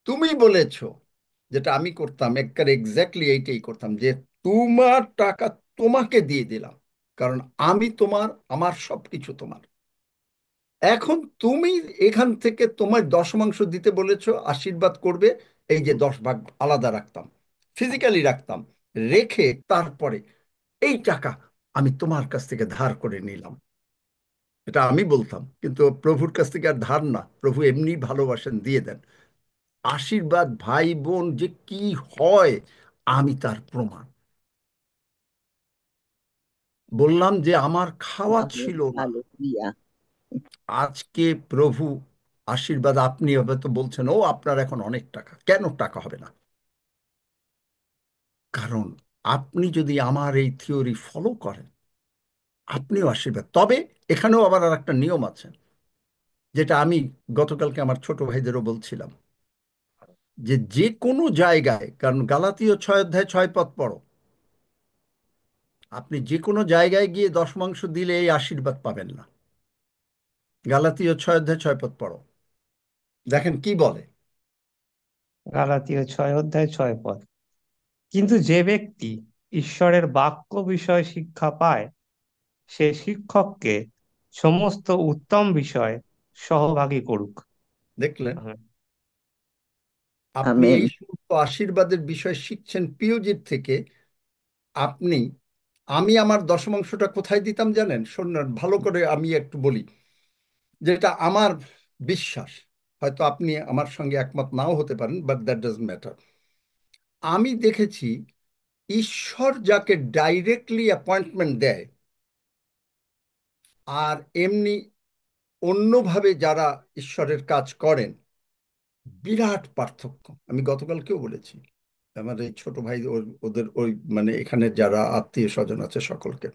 তুমি বলেছো, যেটা আমি করতাম, একবার এক্স্যাক্টলি এইটাই করতাম, যে তোমার টাকা তোমাকে দিয়ে দিলাম, কারণ আমি তোমার, আমার সবকিছু তোমার। এখন তুমি এখান থেকে তোমার দশমাংশ দিতে বলেছো, আশীর্বাদ করবে, এই যে 10 ভাগ আলাদা রাখতাম, ফিজিক্যালি রাখতাম, রেখে তারপরে এই টাকা আমি তোমার কাছ থেকে ধার করে নিলাম, এটা আমি বলতাম। কিন্তু প্রভুর কাছ থেকে আর ধার না, প্রভু এমনি ভালোবাসেন, দিয়ে দেন আশীর্বাদ। ভাই বোন যে কি হয়, আমি তার প্রমাণ। বললাম যে আমার খাওয়া Amen. ছিল না, Hallelujah. আজকে প্রভু আশীর্বাদ। আপনি হয়তো বলছেন ও আপনার এখন অনেক টাকা, কেন টাকা হবে না? কারণ আপনি যদি আমার এই থিওরি ফলো করেন, আপনিও আশীর্বাদ। তবে এখানেও আবার আর একটা নিয়ম আছে, যেটা আমি গতকালকে আমার ছোট ভাইদেরও বলছিলাম, যে যে কোনো জায়গায়, কারণ গালাতীয় 6 অধ্যায় 6 পদ পড়ো, আপনি যে কোনো জায়গায় গিয়ে দশমাংশ দিলে এই আশীর্বাদ পাবেন না। গালাতীয় 6 অধ্যায় 6 পদ পড়ো, দেখেন কি বলে। গালাতীয় 6 অধ্যায় 6 পদ। কিন্তু যে ব্যক্তি ঈশ্বরের বাক্য বিষয় শিক্ষা পায়, সে শিক্ষককে সমস্ত উত্তম বিষয় সহভাগী করুক। দেখলেন, হ্যাঁ। আপনি Amen. এই সমস্ত আশীর্বাদের বিষয় শিখছেন পিওজির থেকে। আপনি, আমি আমার দশমাংশটা কোথায় দিতাম জানেন? শুনুন ভালো করে, আমি একটু বলি, যেটা আমার বিশ্বাস, হয়তো আপনি আমার সঙ্গে একমত নাও হতে পারেন, বাট দ্যাট ডাজন্ট ম্যাটার। আমি দেখেছি ঈশ্বর যাকে ডাইরেক্টলি অ্যাপয়েন্টমেন্ট দেয়, আর এমনি অন্যভাবে যারা ঈশ্বরের কাজ করেন, বিরাট পার্থক্য। আমি গতকালকেও বলেছি আমার এই ছোট ভাই ওদের ওই মানে এখানে যারা আত্মীয় স্বজন আছে সকলকে,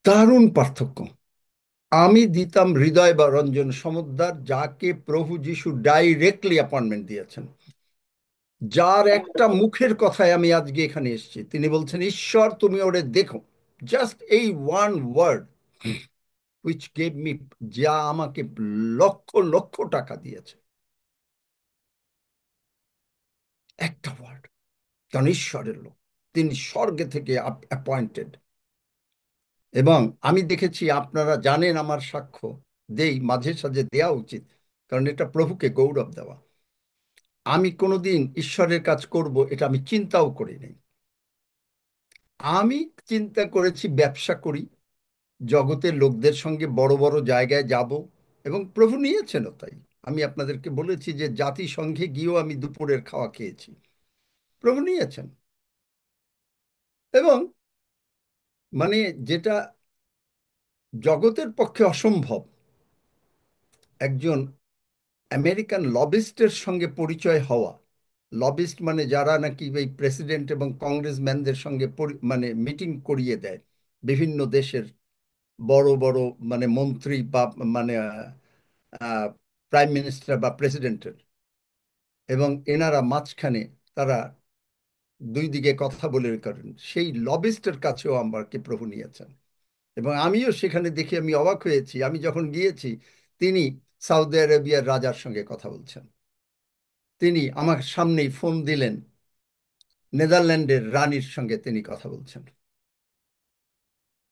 দারুণ পার্থক্য। আমি দিতাম হৃদয় বা রঞ্জন সমদ্দার, যাকে প্রভু যিশু ডাইরেক্টলি অ্যাপয়েন্টমেন্ট দিয়েছেন, যার একটা মুখের কথায় আমি আজকে এখানে এসেছি। তিনি বলছেন, ঈশ্বর তুমি ওরে দেখো। জাস্ট এই one word which gave me, যা আমাকে লক্ষ লক্ষ টাকা দিয়েছে। একটা ওয়ার্ড, কারণ ঈশ্বরের লোক, তিনি স্বর্গে থেকে অ্যাপয়েন্টেড। এবং আমি দেখেছি, আপনারা জানেন, আমার সাক্ষ্য দেই, মাঝে সাঝে দেওয়া উচিত, কারণ এটা প্রভুকে গৌরব দেওয়া। আমি কোনোদিন ঈশ্বরের কাজ করব এটা আমি চিন্তাও করিনি। আমি চিন্তা করেছি ব্যবসা করি, জগতের লোকদের সঙ্গে বড় বড় জায়গায় যাব, এবং প্রভু নিয়েছেনও তাই। আমি আপনাদেরকে বলেছি যে জাতিসংঘে গিয়েও আমি দুপুরের খাওয়া খেয়েছি, প্রভু নিয়েছেন। এবং মানে যেটা জগতের পক্ষে অসম্ভব, একজন আমেরিকান লবিস্টের সঙ্গে পরিচয় হওয়া। লবিস্ট মানে যারা নাকি এই প্রেসিডেন্ট এবং কংগ্রেসম্যানদের সঙ্গে মানে মিটিং করিয়ে দেয় বিভিন্ন দেশের বড় বড় মানে মন্ত্রী বা মানে প্রাইম মিনিস্টার বা প্রেসিডেন্টের, এবং এনারা মাঝখানে তারা দুই দিকে কথা বলে করেন, সেই লবিস্টের কাছেও আমাকে প্রভু নিয়েছেন। এবং আমিও সেখানে দেখে আমি অবাক হয়েছি। আমি যখন গিয়েছি, তিনি সৌদি আরবিয়ার রাজার সঙ্গে কথা বলছেন। তিনি আমার সামনেই ফোন দিলেন, নেদারল্যান্ডের রানীর সঙ্গে তিনি কথা বলছেন।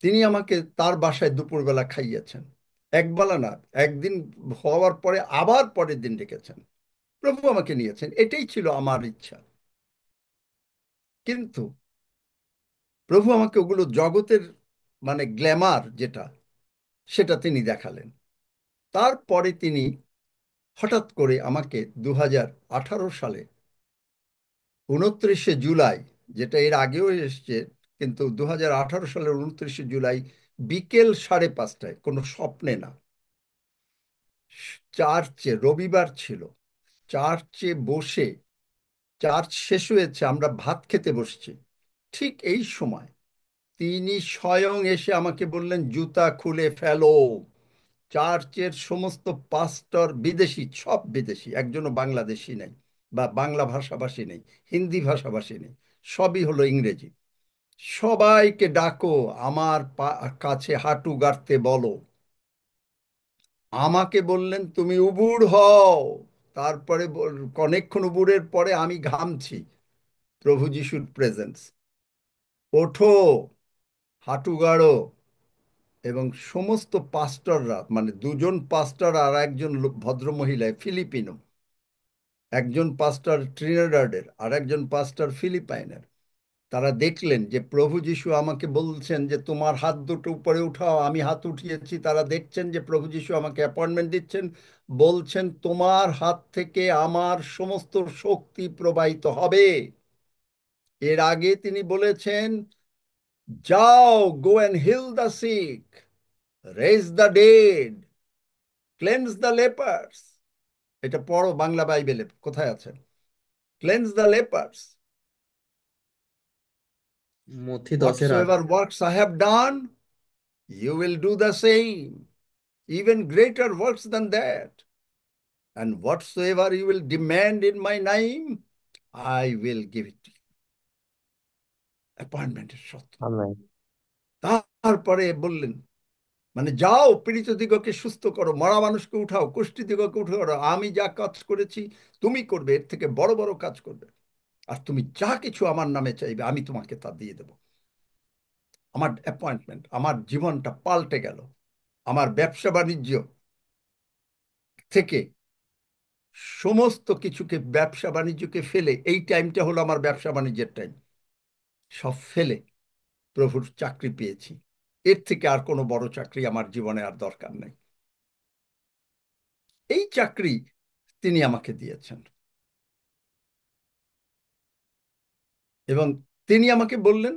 তিনি আমাকে তার বাসায় দুপুরবেলা খাইয়েছেন, একবেলা না, একদিন হওয়ার পরে আবার পরের দিন ডেকেছেন। প্রভু আমাকে নিয়েছেন, এটাই ছিল আমার ইচ্ছা। কিন্তু প্রভু আমাকে ওগুলো জগতের মানে গ্ল্যামার যেটা, সেটা তিনি দেখালেন। তারপরে তিনি হঠাৎ করে আমাকে 2018 সালে 29শে জুলাই, যেটা এর আগেও এসছে, কিন্তু 2018 সালের 29শে জুলাই বিকেল 5:30টায়, কোনো স্বপ্নে না, চার্চে, রবিবার ছিল, চার্চে বসে, চার্চ শেষ হয়েছে, আমরা ভাত খেতে বসছি, ঠিক এই সময় তিনি স্বয়ং এসে আমাকে বললেন, জুতা খুলে ফেলো। চার্চের সমস্ত পাস্টর বিদেশি, সব বিদেশি, একজনও বাংলাদেশি নেই বা বাংলা ভাষাভাষী নেই, হিন্দি ভাষাভাষী নেই, সবই হলো ইংরেজি। সবাইকে ডাকো, আমার কাছে হাঁটু গাড়তে বলো। আমাকে বললেন, তুমি উবুড় হও। তারপরে অনেকক্ষণ উবুড়ের পরে আমি ঘামছি, প্রভু যিশুর প্রেজেন্স, ওঠো, হাঁটু গাড়ো। এবং সমস্ত পাস্টররা, মানে দুজন পাস্টর আর একজন ভদ্রমহিলায়, ফিলিপিনো, একজন পাস্টর ট্রিনিডাডের আর একজন পাস্টর ফিলিপাইনের, তারা দেখলেন যে প্রভু যিশু আমাকে বলছেন যে তোমার হাত দুটো উপরে উঠাও। আমি হাত উঠিয়েছি। তারা দেখছেন যে প্রভু যিশু আমাকে অ্যাপয়েন্টমেন্ট দিচ্ছেন, বলছেন তোমার হাত থেকে আমার সমস্ত শক্তি প্রবাহিত হবে। এর আগে তিনি বলেছেন, যাও, go and heal the sick, raise the dead, cleanse the lepers. এটা পড়ো বাংলা বাইবেলে কোথায় আছে, ক্লেন্স দ্য লেপার্স। মথি 10-8। Whatsoever works I have done, you will do the same, even greater works than that. And whatsoever you will demand in my name, I will give it to you. অ্যাপয়েন্টমেন্টের সত্য। Amen. তারপরে বললেন, মানে যাও, পীড়িত দিগকে সুস্থ করো, মরা মানুষকে উঠাও, কুষ্ঠী দিগকে উঠে করো। আমি যা কাজ করেছি তুমি করবে, এর থেকে বড় বড় কাজ করবে। আর তুমি যা কিছু আমার নামে চাইবে আমি তোমাকে তা দিয়ে দেব। আমার অ্যাপয়েন্টমেন্ট, আমার জীবনটা পাল্টে গেল। আমার ব্যবসা বাণিজ্য থেকে সমস্ত কিছুকে, ব্যবসা বাণিজ্যকে ফেলে, এই টাইমটা হলো আমার ব্যবসা বাণিজ্যের টাইম, সব ফেলে প্রভুর চাকরি পেয়েছি। এর থেকে আর কোনো বড় চাকরি আমার জীবনে আর দরকার নেই। এই চাকরি তিনি আমাকে দিয়েছেন। এবং তিনি আমাকে বললেন,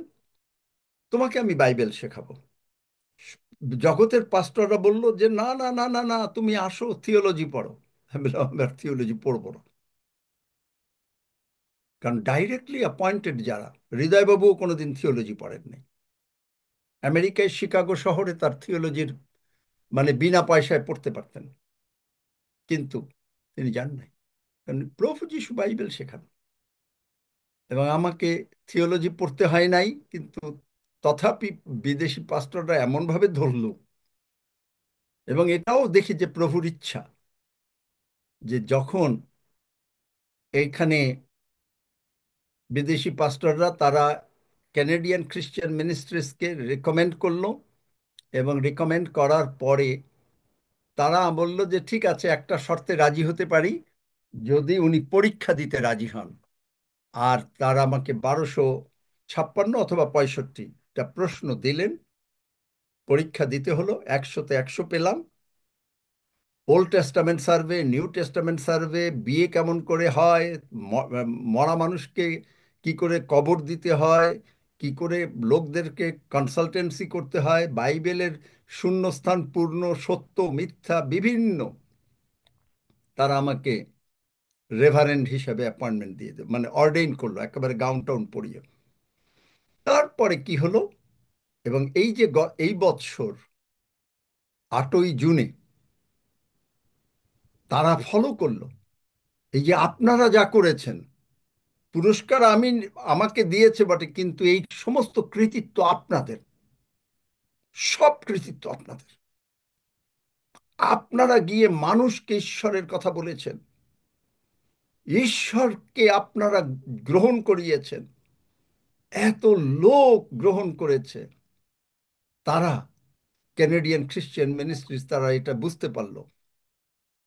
তোমাকে আমি বাইবেল শেখাবো। জগতের পাস্টররা বলল যে না না না না না, তুমি আসো থিওলজি পড়ো। আমি বললাম আমি আর থিওলজি পড়বো না, কারণ ডাইরেক্টলি অ্যাপয়েন্টেড যারা, হৃদয়বাবুও কোনোদিন থিওলজি পড়েননি। আমেরিকায় শিকাগো শহরে তার থিওলজির মানে বিনা পয়সায় পড়তে পারতেন, কিন্তু তিনি যান নাই, কারণ প্রভু যিশু বাইবেল শেখান। এবং আমাকে থিওলজি পড়তে হয় নাই, কিন্তু তথাপি বিদেশি পাস্টররা এমনভাবে ধরলো। এবং এটাও দেখি যে প্রভুর ইচ্ছা যে যখন এইখানে বিদেশি পাস্টররা তারা ক্যানাডিয়ান খ্রিস্টান মিনিস্ট্রিজকে রেকমেন্ড করলো, এবং রেকমেন্ড করার পরে তারা বলল যে ঠিক আছে, একটা শর্তে রাজি হতে পারি, যদি উনি পরীক্ষা দিতে রাজি হন। আর তারা আমাকে 1256 অথবা 65টা প্রশ্ন দিলেন, পরীক্ষা দিতে হলো। 100-তে 100 পেলাম। Old testament survey, new testament survey, বিয়ে কেমন করে হয়, মরা মানুষকে কি করে কবর দিতে হয়, কি করে লোকদেরকে কনসালটেন্সি করতে হয়, বাইবেলের শূন্যস্থান পূর্ণ, সত্য মিথ্যা বিভিন্ন, তারা আমাকে রেভারেন্ড হিসাবে অ্যাপয়েন্টমেন্ট দিয়ে দেবে, মানে অর্ডেইন করলো একেবারে গাউন টাউন পরিয়ে। তারপরে কি হলো, এবং এই যে এই বৎসর 8ই জুনে তারা ফলো করলো। এই যে আপনারা যা করেছেন, পুরস্কার আমাকে দিয়েছে বটে, কিন্তু এই সমস্ত কৃতিত্ব আপনাদের, সব কৃতিত্ব আপনাদের। আপনারা গিয়ে মানুষকে ঈশ্বরের কথা বলেছেন, ঈশ্বরকে আপনারা গ্রহণ করিয়েছেন, এত লোক গ্রহণ করেছে। তারা ক্যানাডিয়ান খ্রিস্টান মিনিস্ট্রিজ তারা এটা বুঝতে পারলো।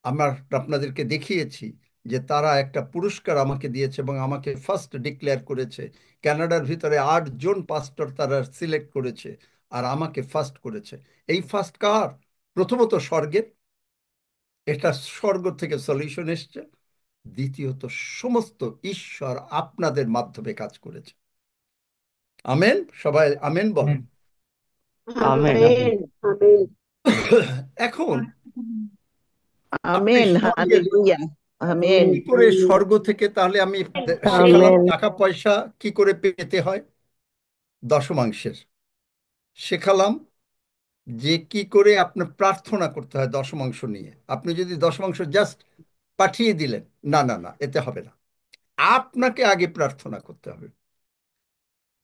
আমার আপনাদেরকে দেখিয়েছি যে তারা একটা পুরস্কার আমাকে দিয়েছে এবং আমাকে ফার্স্ট ডিক্লেয়ার করেছে। কানাডার ভিতরে 8 জন পাস্টর তারা সিলেক্ট করেছে, আর আমাকে ফার্স্ট করেছে। এই ফার্স্ট কার? প্রথমত স্বর্গের, এটা স্বর্গ থেকে সলিউশন এসছে। দ্বিতীয়ত সমস্ত ঈশ্বর আপনাদের মাধ্যমে কাজ করেছে। আমেন, সবাই আমেন বলেন। Amen amen. Amen. এখন আপনি Amen. স্বর্গের Hallelujah. কি Amen. করে স্বর্গ থেকে, তাহলে আমি শেখালাম Amen. টাকা পয়সা কি করে পেতে হয়, দশমাংশের শেখালাম যে কি করে আপনার প্রার্থনা করতে হয় দশমাংশ নিয়ে। আপনি যদি দশমাংশ জাস্ট পাঠিয়ে দিলেন, না না না, এতে হবে না, আপনাকে আগে প্রার্থনা করতে হবে।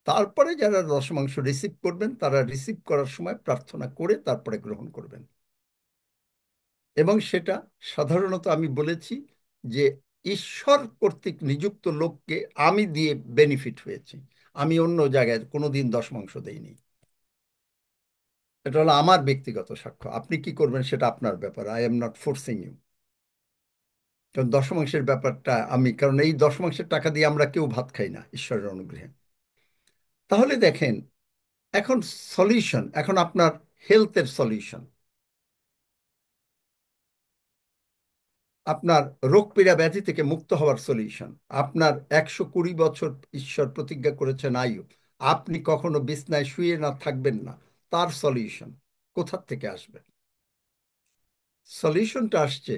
তারপরে যারা দশমাংশ রিসিভ করবেন, তারা রিসিভ করার সময় প্রার্থনা করে তারপরে গ্রহণ করবেন। এবং সেটা সাধারণত আমি বলেছি যে ঈশ্বর কর্তৃক নিযুক্ত লোককে আমি দিয়ে বেনিফিট হয়েছি, আমি অন্য জায়গায় কোনোদিন দশমাংশ দেইনি। এটা হলো আমার ব্যক্তিগত সাক্ষ্য। আপনি কি করবেন সেটা আপনার ব্যাপার, I am not forcing you. কারণ দশমাংশের ব্যাপারটা কারণ এই দশমাংশের টাকা দিয়ে আমরা কেউ ভাত খাই না ঈশ্বরের অনুগ্রহে। তাহলে দেখেন, এখন সলিউশন, এখন আপনার হেলথের সলিউশন, আপনার রোগ পীড়া ব্যাধি থেকে মুক্ত হওয়ার সলিউশন, আপনার 120 বছর ঈশ্বর প্রতিজ্ঞা করেছেন আয়ু, আপনি কখনো বিছনায় শুয়ে না থাকবেন না, তার সলিউশন কোথার থেকে আসবে? সলিউশনটা আসছে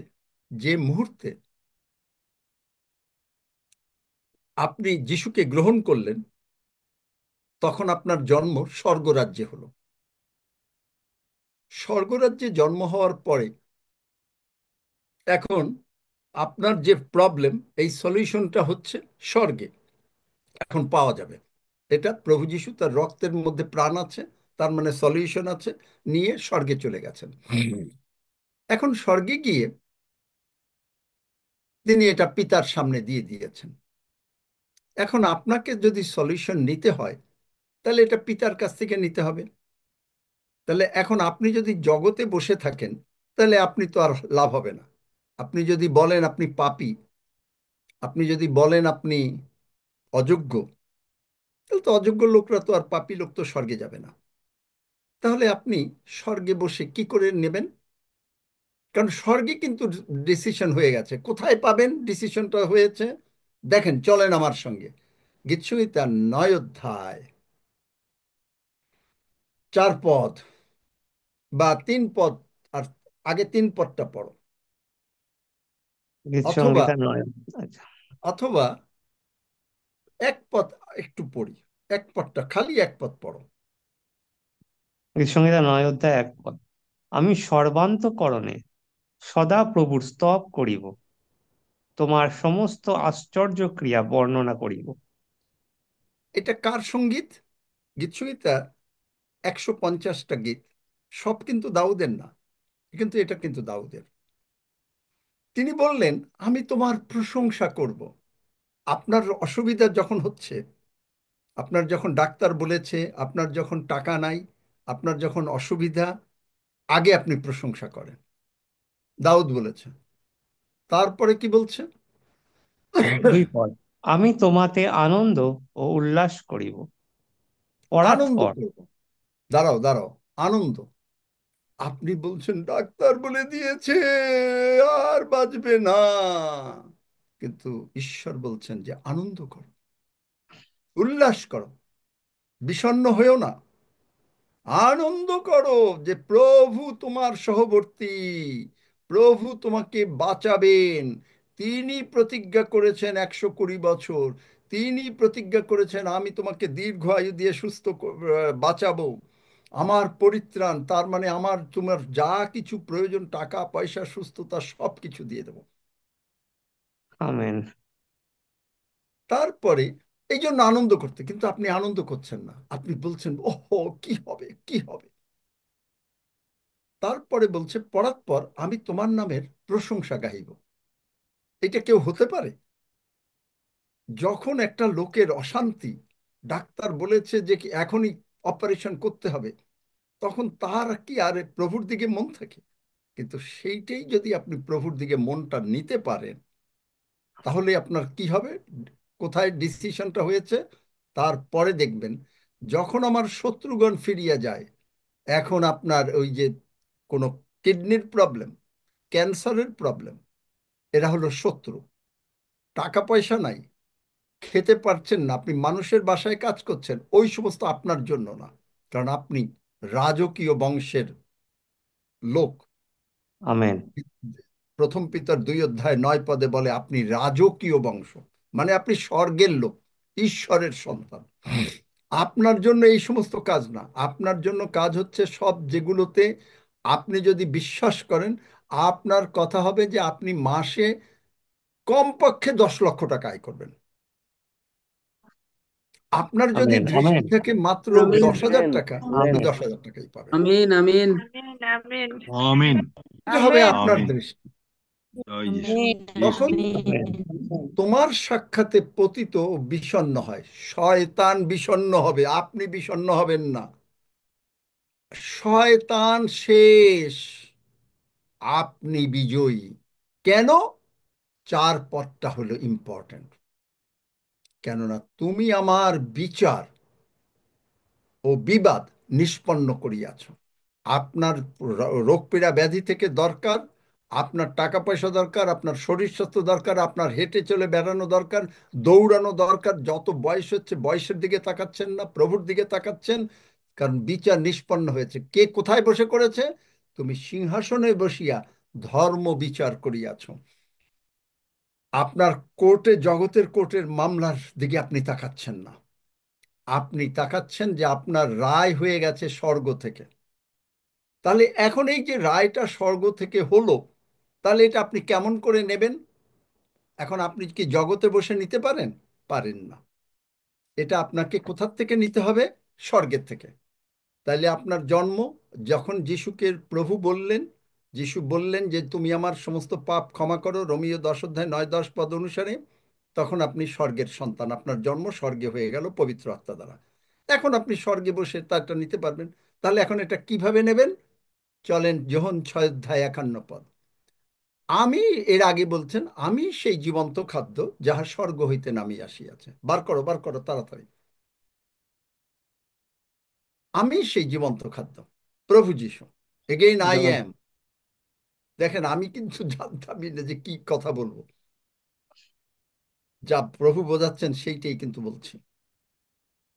যে মুহূর্তে আপনি যিশুকে গ্রহণ করলেন, তখন আপনার জন্ম স্বর্গরাজ্যে হলো। স্বর্গরাজ্যে জন্ম হওয়ার পরে এখন আপনার যে প্রবলেম, এই সলিউশনটা হচ্ছে স্বর্গে এখন পাওয়া যাবে। এটা প্রভু যিশু তার রক্তের মধ্যে প্রাণ আছে, তার মানে সলিউশন আছে, নিয়ে স্বর্গে চলে গেছেন। এখন স্বর্গে গিয়ে তিনি এটা পিতার সামনে দিয়ে দিয়েছেন। এখন আপনাকে যদি সলিউশন নিতে হয়, তাহলে এটা পিতার কাছ থেকে নিতে হবে। তাহলে এখন আপনি যদি জগতে বসে থাকেন, তাহলে আপনি তো আর লাভ হবে না। আপনি যদি বলেন আপনি পাপী, আপনি যদি বলেন আপনি অযোগ্য, তাহলে তো অযোগ্য লোকরা তো আর, পাপী লোক তো স্বর্গে যাবে না। তাহলে আপনি স্বর্গে বসে কি করে নেবেন? কারণ স্বর্গে কিন্তু ডিসিশন হয়ে গেছে। কোথায় পাবেন ডিসিশনটা হয়েছে? দেখেন, চলেন আমার সঙ্গে গীতসংহিতা 9 অধ্যায় 4 পদ। বা 3 পদ, আর আগে 3 পদটা পড়ো। গীত অথবা সংহিতা 9। আচ্ছা, অথবা 1 পদ একটু পড়ি, 1 পদটা খালি 1 পদ পড়ো। গীত সংহিতা 9 অধ্যায় 1 পদ। আমি সর্বান্তঃকরণে সদা প্রভুর স্তব করিব, তোমার সমস্ত আশ্চর্য ক্রিয়া বর্ণনা করিব। এটা কার সঙ্গীত? গীত সংহিতা 150টা গীত, সব কিন্তু দাউদের না, কিন্তু এটা কিন্তু দাউদের। তিনি বললেন আমি তোমার প্রশংসা করব। আপনার অসুবিধা যখন হচ্ছে, আপনার যখন ডাক্তার বলেছে, আপনার যখন টাকা নাই, আপনার যখন অসুবিধা, আগে আপনি প্রশংসা করেন, দাউদ বলেছেন। তারপরে কি বলছে? 2 পদ। আমি তোমাতে আনন্দ ও উল্লাস করিব। পড়ার আনন্দ পর করব। দাঁড়াও দাঁড়াও, আনন্দ। আপনি বলছেন ডাক্তার বলে দিয়েছে আর বাঁচবে না, কিন্তু ঈশ্বর বলছেন যে আনন্দ করো, উল্লাস করো, বিষণ্ণ হয়েও না, আনন্দ করো যে প্রভু তোমার সহবর্তী, প্রভু তোমাকে বাঁচাবেন। তিনি প্রতিজ্ঞা করেছেন 120 বছর, তিনি প্রতিজ্ঞা করেছেন আমি তোমাকে দীর্ঘ আয়ু দিয়ে বাঁচাবো। আমার পরিত্রাণ, তার মানে আমার তোমার যা কিছু প্রয়োজন, টাকা পয়সা সুস্থতা সব কিছু দিয়ে দেবো। আমেন। তারপরে এই জন্য আনন্দ করতে, কিন্তু আপনি আনন্দ করছেন না, আপনি বলছেন ওহো কি হবে কি হবে। তারপরে বলছে পড়ার পর আমি তোমার নামের প্রশংসা গাইব। এটা কেউ হতে পারে? যখন একটা লোকের অশান্তি, ডাক্তার বলেছে যে কি এখনই অপারেশন করতে হবে, তখন তার কি আর প্রভুর দিকে মন থাকে? কিন্তু সেইটাই যদি আপনি প্রভুর দিকে মনটা নিতে পারেন, তাহলে আপনার কি হবে? কোথায় ডিসিশনটা হয়েছে তারপরে দেখবেন, যখন আমার শত্রুগণ ফিরিয়া যায়। এখন আপনার ওই যে কোনো কিডনির প্রবলেম, ক্যান্সারের প্রবলেম, এরা হলো শত্রু। টাকা পয়সা নাই, খেতে পারছেন না, আপনি মানুষের বাসায় কাজ করছেন, ওই সমস্ত আপনার জন্য না, কারণ আপনি রাজকীয় বংশের লোক। আমেন। প্রথম পিতর 2 অধ্যায় 9 পদে বলে আপনি রাজকীয় বংশ, মানে আপনি স্বর্গের লোক, ঈশ্বরের সন্তান। আপনার জন্য এই সমস্ত কাজ না, আপনার জন্য কাজ হচ্ছে সব যেগুলোতে আপনি যদি বিশ্বাস করেন, আপনার কথা হবে যে আপনি মাসে কমপক্ষে 10 লক্ষ টাকা আয় করবেন। আপনার যদি আমেন। দৃষ্টি আমেন। থাকে মাত্র আমিন 10,000 টাকা, আপনি আমেন। 10,000 টাকাই পাবেন। আমিন আমিন আমেন আমেন আমিন। এটা হবে আমেন আপনার আমিন। দৃষ্টি। জয় যিশু। Amen. যিশু। তখন আমেন। তোমার সাক্ষাতে পতিত ও বিষণ্ণ হয়, শয়তান বিষণ্ণ হবে, আপনি বিষণ্ণ হবেন না। শয়তান শেষ, আপনি বিজয়ী। কেন? 4 পদটা হলো ইম্পর্টেন্ট। কেননা তুমি আমার বিচার ও বিবাদ নিষ্পন্ন করিয়াছ। আপনার রোগ পীড়া ব্যাধি থেকে দরকার, আপনার টাকা পয়সা দরকার, আপনার শরীর স্বাস্থ্য দরকার, আপনার হেঁটে চলে বেড়ানো দরকার, দৌড়ানো দরকার। যত বয়স হচ্ছে বয়সের দিকে তাকাচ্ছেন না, প্রভুর দিকে তাকাচ্ছেন, কারণ বিচার নিষ্পন্ন হয়েছে। কে কোথায় বসে করেছে? তুমি সিংহাসনে বসিয়া ধর্ম বিচার করিয়াছ। আপনার কোর্টে, জগতের কোর্টের মামলার দিকে আপনি তাকাচ্ছেন না, আপনি তাকাচ্ছেন যে আপনার রায় হয়ে গেছে স্বর্গ থেকে। তাহলে এখন এই যে রায়টা স্বর্গ থেকে হলো, তাহলে এটা আপনি কেমন করে নেবেন? এখন আপনি কি জগতে বসে নিতে পারেন? পারেন না। এটা আপনাকে কোথার থেকে নিতে হবে? স্বর্গের থেকে। তাহলে আপনার জন্ম, যখন যিশুকে প্রভু বললেন, যিশু বললেন যে তুমি আমার সমস্ত পাপ ক্ষমা করো, রোমীয় 10 অধ্যায় 9-10 পদ অনুসারে, তখন আপনি স্বর্গের সন্তান, আপনার জন্ম স্বর্গে হয়ে গেল পবিত্র আত্মা দ্বারা। এখন আপনি স্বর্গে বসে তারটা নিতে পারবেন। তাহলে এখন এটা কিভাবে নেবেন? চলেন যোহন 6 অধ্যায় 51 পদ। আমি, এর আগে বলছেন আমি সেই জীবন্ত খাদ্য যাহা স্বর্গ হইতে নামিয়া আসিয়াছে। বার করো বার করো তাড়াতাড়ি। আমি সেই জীবন্ত খাদ্য, প্রভু যিশু। এগেইন আই জয়। অ্যাম। দেখেন আমি কিন্তু জানতামই না যে কি কথা বলবো, যা প্রভু বোঝাচ্ছেন সেইটাই কিন্তু বলছি।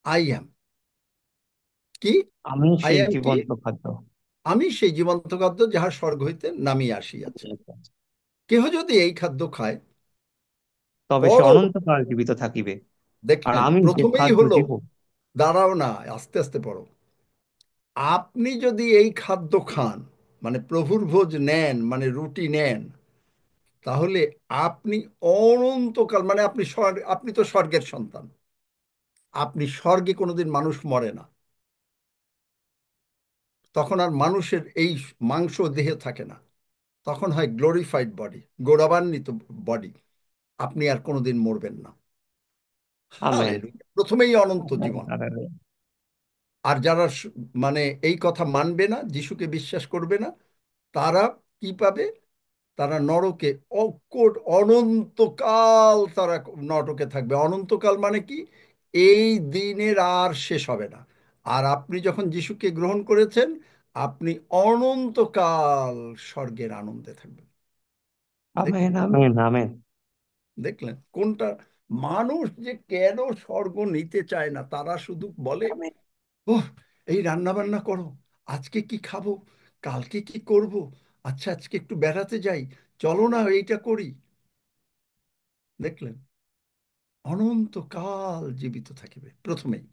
আই অ্যাম কি? আমি আই সেই অ্যাম কি? জীবন্ত খাদ্য। আমি সেই জীবন্ত খাদ্য যাহা স্বর্গ হইতে নামিয়া আসিয়াছে। কেহ যদি এই খাদ্য খায়, তবে সে বড়, অনন্তকাল জীবিত থাকিবে। আর দেখলেন আমি যে প্রথমেই খাদ্য হলো, দিব, দাঁড়াও না, আস্তে আস্তে পড়ো। আপনি যদি এই খাদ্য খান, মানে প্রভুর ভোজ নেন, মানে রুটি নেন, তাহলে আপনি অনন্তকাল, মানে আপনি আপনি তো স্বর্গের সন্তান। আপনি স্বর্গে কোনোদিন মানুষ মরে না, তখন আর মানুষের এই মাংস দেহে থাকে না, তখন হয় গ্লোরিফাইড বডি, গৌরবান্বিত বডি। আপনি আর কোনোদিন মরবেন না। আমেন। হালেলুয়া, প্রথমেই অনন্ত জীবন। আর যারা মানে এই কথা মানবে না, যিশুকে বিশ্বাস করবে না, তারা কি পাবে? তারা নরকে অনন্তকাল তারা নরকে থাকবে। অনন্তকাল মানে কি? এই দিনের আর শেষ হবে না। আর আপনি যখন যিশুকে গ্রহণ করেছেন, আপনি অনন্তকাল স্বর্গের আনন্দে থাকবেন। আমেন, দেখলেন? Amen, amen. দেখলেন কোনটা? মানুষ যে কেন স্বর্গ নিতে চায় না, তারা শুধু বলে, ওহ, এই রান্না বান্না করো, আজকে কি খাবো, কালকে কি করব, আচ্ছা আজকে একটু বেড়াতে যাই, চলো না এইটা করি। দেখলেন? অনন্তকাল জীবিত থাকিবে প্রথমেই।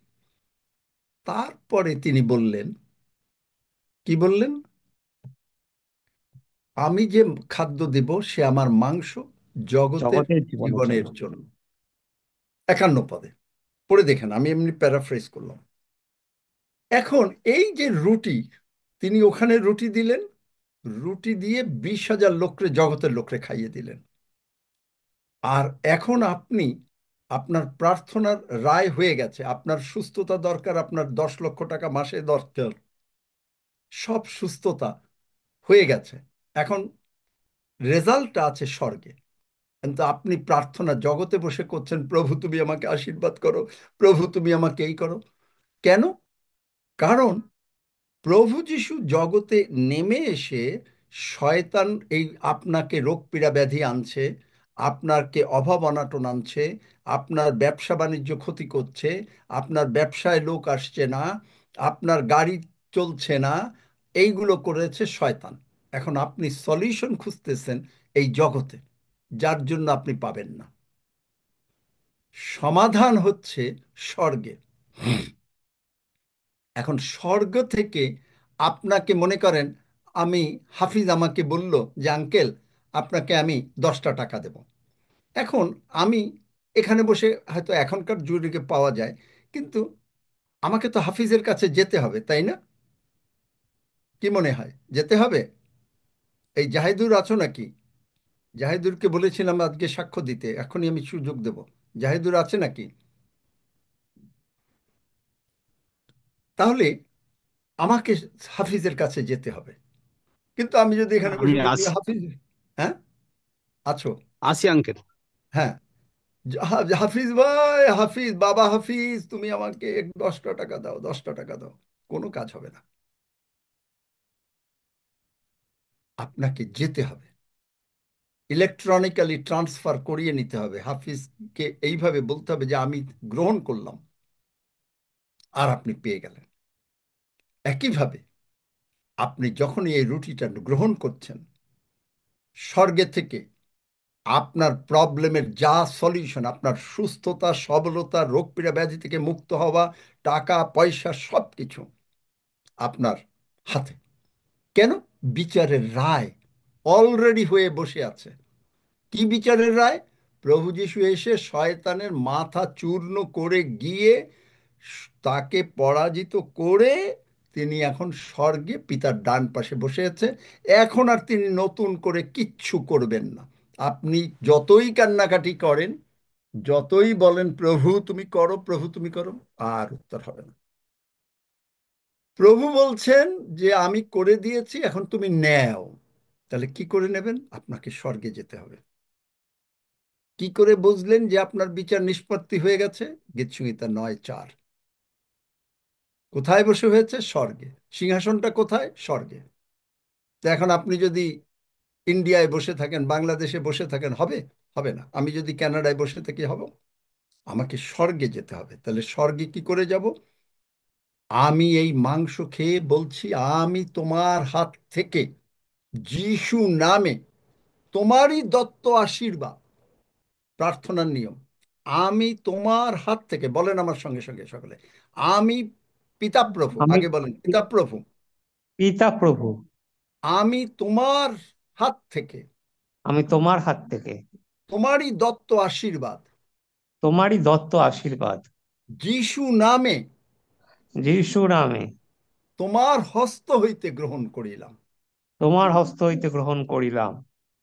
তারপরে তিনি বললেন, কি বললেন? আমি যে খাদ্য দেব সে আমার মাংস, জগতের জগতের জীবনের জন্য। জীবনের জন্য। 51 পদে পড়ে দেখেন, আমি এমনি প্যারাফ্রেজ করলাম। এখন এই যে রুটি, তিনি ওখানে রুটি দিলেন, রুটি দিয়ে 20,000 লোকরে, জগতের লোকরে খাইয়ে দিলেন। আর এখন আপনি, আপনার প্রার্থনার রায় হয়ে গেছে, আপনার সুস্থতা দরকার, আপনার 10 লক্ষ টাকা মাসে দরকার, সব সুস্থতা হয়ে গেছে। এখন রেজাল্টটা আছে স্বর্গে। কিন্তু আপনি প্রার্থনা জগতে বসে করছেন, প্রভু তুমি আমাকে আশীর্বাদ করো, প্রভু তুমি আমাকে এই করো। কেন? কারণ প্রভু যিশু জগতে নেমে এসে শয়তান এই আপনাকে রোগ পীড়া ব্যাধি আনছে, আপনাকে অভাব অনাটন আনছে, আপনার ব্যবসা বাণিজ্য ক্ষতি করছে, আপনার ব্যবসায় লোক আসছে না, আপনার গাড়ি চলছে না, এইগুলো করেছে শয়তান। এখন আপনি সলিউশন খুঁজতেছেন এই জগতে, যার জন্য আপনি পাবেন না। সমাধান হচ্ছে স্বর্গে। এখন স্বর্গ থেকে আপনাকে, মনে করেন আমি, হাফিজ আমাকে বলল যে আঙ্কেল আপনাকে আমি 10টা টাকা দেব। এখন আমি এখানে বসে, হয়তো এখনকার যুগে পাওয়া যায়, কিন্তু আমাকে তো হাফিজের কাছে যেতে হবে, তাই না? কি মনে হয়, যেতে হবে? এই জাহিদুর আছো নাকি? জাহিদুরকে বলেছিলাম আজকে সাক্ষ্য দিতে, এখনই আমি সুযোগ দেব। জাহিদুর আছে নাকি? তাহলে আমাকে হাফিজের কাছে যেতে হবে, কিন্তু আমি যদি এখানে আমি বসে বলি আছি হাফিজ, হ্যাঁ আছো, আছি আঙ্কেল। হ্যাঁ, হাফিজ ভাই, হাফিজ বাবা, হাফিজ তুমি আমাকে 10টা টাকা দাও, 10টা টাকা দাও, কোনো কাজ হবে না। আপনাকে যেতে হবে, ইলেকট্রনিক্যালি ট্রান্সফার করিয়ে নিতে হবে। হাফিজকে এইভাবে বলতে হবে যে আমি গ্রহণ করলাম, আর আপনি পেয়ে গেলেন। একইভাবে আপনি যখনই এই রুটিটা গ্রহণ করছেন, স্বর্গে থেকে আপনার প্রবলেমের যা সলিউশন, আপনার সুস্থতা, সবলতা, রোগ পীড়া ব্যাধি থেকে মুক্ত হওয়া, টাকা পয়সা সব কিছু আপনার হাতে। কেন? বিচারের রায় অলরেডি হয়ে বসে আছে। কি বিচারের রায়? প্রভু যিশু এসে শয়তানের মাথা চূর্ণ করে গিয়ে তাকে পরাজিত করে তিনি এখন স্বর্গে পিতার ডান পাশে বসে আছে। এখন আর তিনি নতুন করে কিচ্ছু করবেন না। আপনি যতই কান্নাকাটি করেন, যতই বলেন প্রভু তুমি করো, প্রভু তুমি করো, আর উত্তর হবে না। প্রভু বলছেন যে আমি করে দিয়েছি, এখন তুমি নেও। তাহলে কি করে নেবেন? আপনাকে স্বর্গে যেতে হবে। কি করে বুঝলেন যে আপনার বিচার নিষ্পত্তি হয়ে গেছে? গীতসংহিতা 9:4। কোথায় বসে হয়েছে? স্বর্গে। সিংহাসনটা কোথায়? স্বর্গে। তো এখন আপনি যদি ইন্ডিয়ায় বসে থাকেন, বাংলাদেশে বসে থাকেন, হবে? হবে না। আমি যদি কানাডায় বসে থাকি, হব? আমাকে স্বর্গে যেতে হবে। তাহলে স্বর্গে কি করে যাব? আমি এই মাংস খেয়ে বলছি, আমি তোমার হাত থেকে যিশু নামে তোমারই দত্ত আশীর্বাদ, প্রার্থনার নিয়ম। আমি তোমার হাত থেকে, বলেন আমার সঙ্গে সঙ্গে সকলে, আমি পিতাপ্রভু, আমি আগে বলেন পিতাপ্রভু, পিতা প্রভু, আমি তোমার হাত থেকে আমি তোমার হাত থেকে তোমারই দত্ত আশীর্বাদ তোমারই দত্ত আশীর্বাদ যিশু নামে যিশু নামে তোমার হস্ত হইতে গ্রহণ করিলাম। তোমার হস্ত হইতে গ্রহণ করিলাম।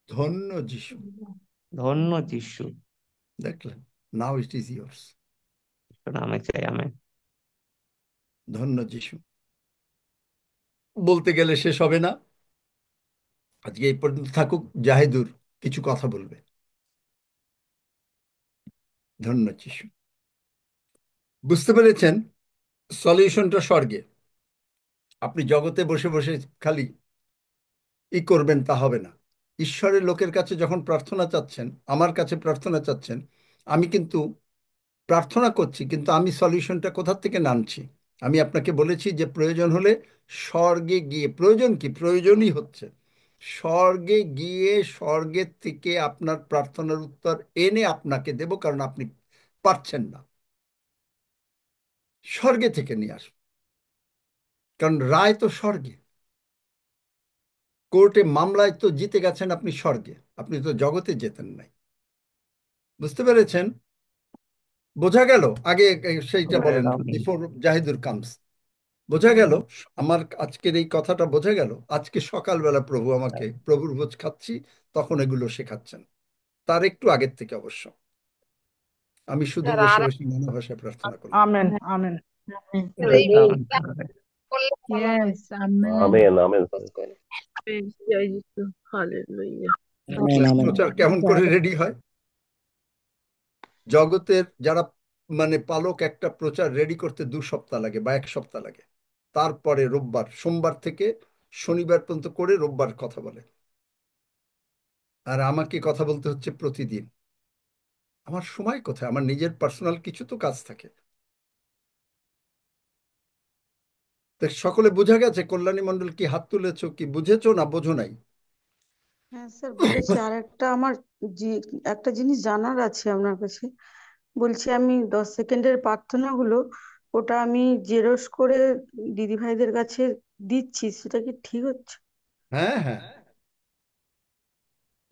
ধন্য যিশু। ধন্য যিশু দেখলেন, নাও ইট ইজ ইয়ার্স। নামে চাই আমি। ধন্য যিশু। বলতে গেলে শেষ হবে না। আজকে এই পর্যন্ত থাকুক। জাহিদুর কিছু কথা বলবে। ধন্য যিশু। বুঝতে পেরেছেন, সলিউশনটা স্বর্গে। আপনি জগতে বসে বসে খালি করবেন, তা হবে না। ঈশ্বরের লোকের কাছে যখন প্রার্থনা চাচ্ছেন, আমার কাছে প্রার্থনা চাচ্ছেন, আমি কিন্তু প্রার্থনা করছি, কিন্তু আমি সলিউশনটা কোথা থেকে নামছি। আমি আপনাকে বলেছি যে প্রয়োজন হলে স্বর্গে গিয়ে, প্রয়োজন কি, প্রয়োজনই হচ্ছে স্বর্গে গিয়ে স্বর্গের থেকে আপনার প্রার্থনার উত্তর এনে আপনাকে দেব, কারণ আপনি পারছেন না। স্বর্গে থেকে নিয়ে আসুন, কারণ রায় তো স্বর্গে। কোর্টে মামলায় তো জিতে গেছেন আপনি স্বর্গে, আপনি তো জগতে যেতেন নাই। বুঝতে পেরেছেন? বোঝা গেল? আগে সেইটা বলেন, বিফোর জাহিদুর কামস। বোঝা গেল? আমার আজকের এই কথাটা বোঝা গেল? আজকে সকালবেলা প্রভু আমাকে, প্রভুর ভোজ খাচ্ছি, তখন এগুলো শেখাচ্ছেন, তার একটু আগের থেকে অবশ্য। আমি শুধু বসে বসে মনে ভাষায় প্রার্থনা করলাম। Amen. Amen. Yes, amen. Amen amen. জয় যিশু, হালেলুয়া। Amen. Amen. প্রচার কেমন করে রেডি হয়? জগতের যারা পালক, একটা প্রচার রেডি করতে 2 সপ্তাহ লাগে বা 1 সপ্তাহ লাগে। তারপরে রোববার, সোমবার থেকে শনিবার পর্যন্ত করে রোববার কথা বলে। আর আমাকে কথা বলতে হচ্ছে প্রতিদিন। আমার সময় কোথায়? আমার নিজের পার্সোনাল কিছু তো কাজ থাকে। তো সকলে বোঝা গেছে? কল্যাণী মণ্ডল কি হাত তুলেছো, কি বুঝেছো না বোঝো নাই? হ্যাঁ স্যার, বুঝেছি। আর আমার একটা জিনিস জানার আছে আপনার কাছে। বলছি, আমি 10 সেকেন্ডের প্রার্থনাগুলো, ওটা আমি জেরক্স করে দিদি ভাইদের কাছে দিচ্ছি, সেটা কি ঠিক হচ্ছে? হ্যাঁ হ্যাঁ,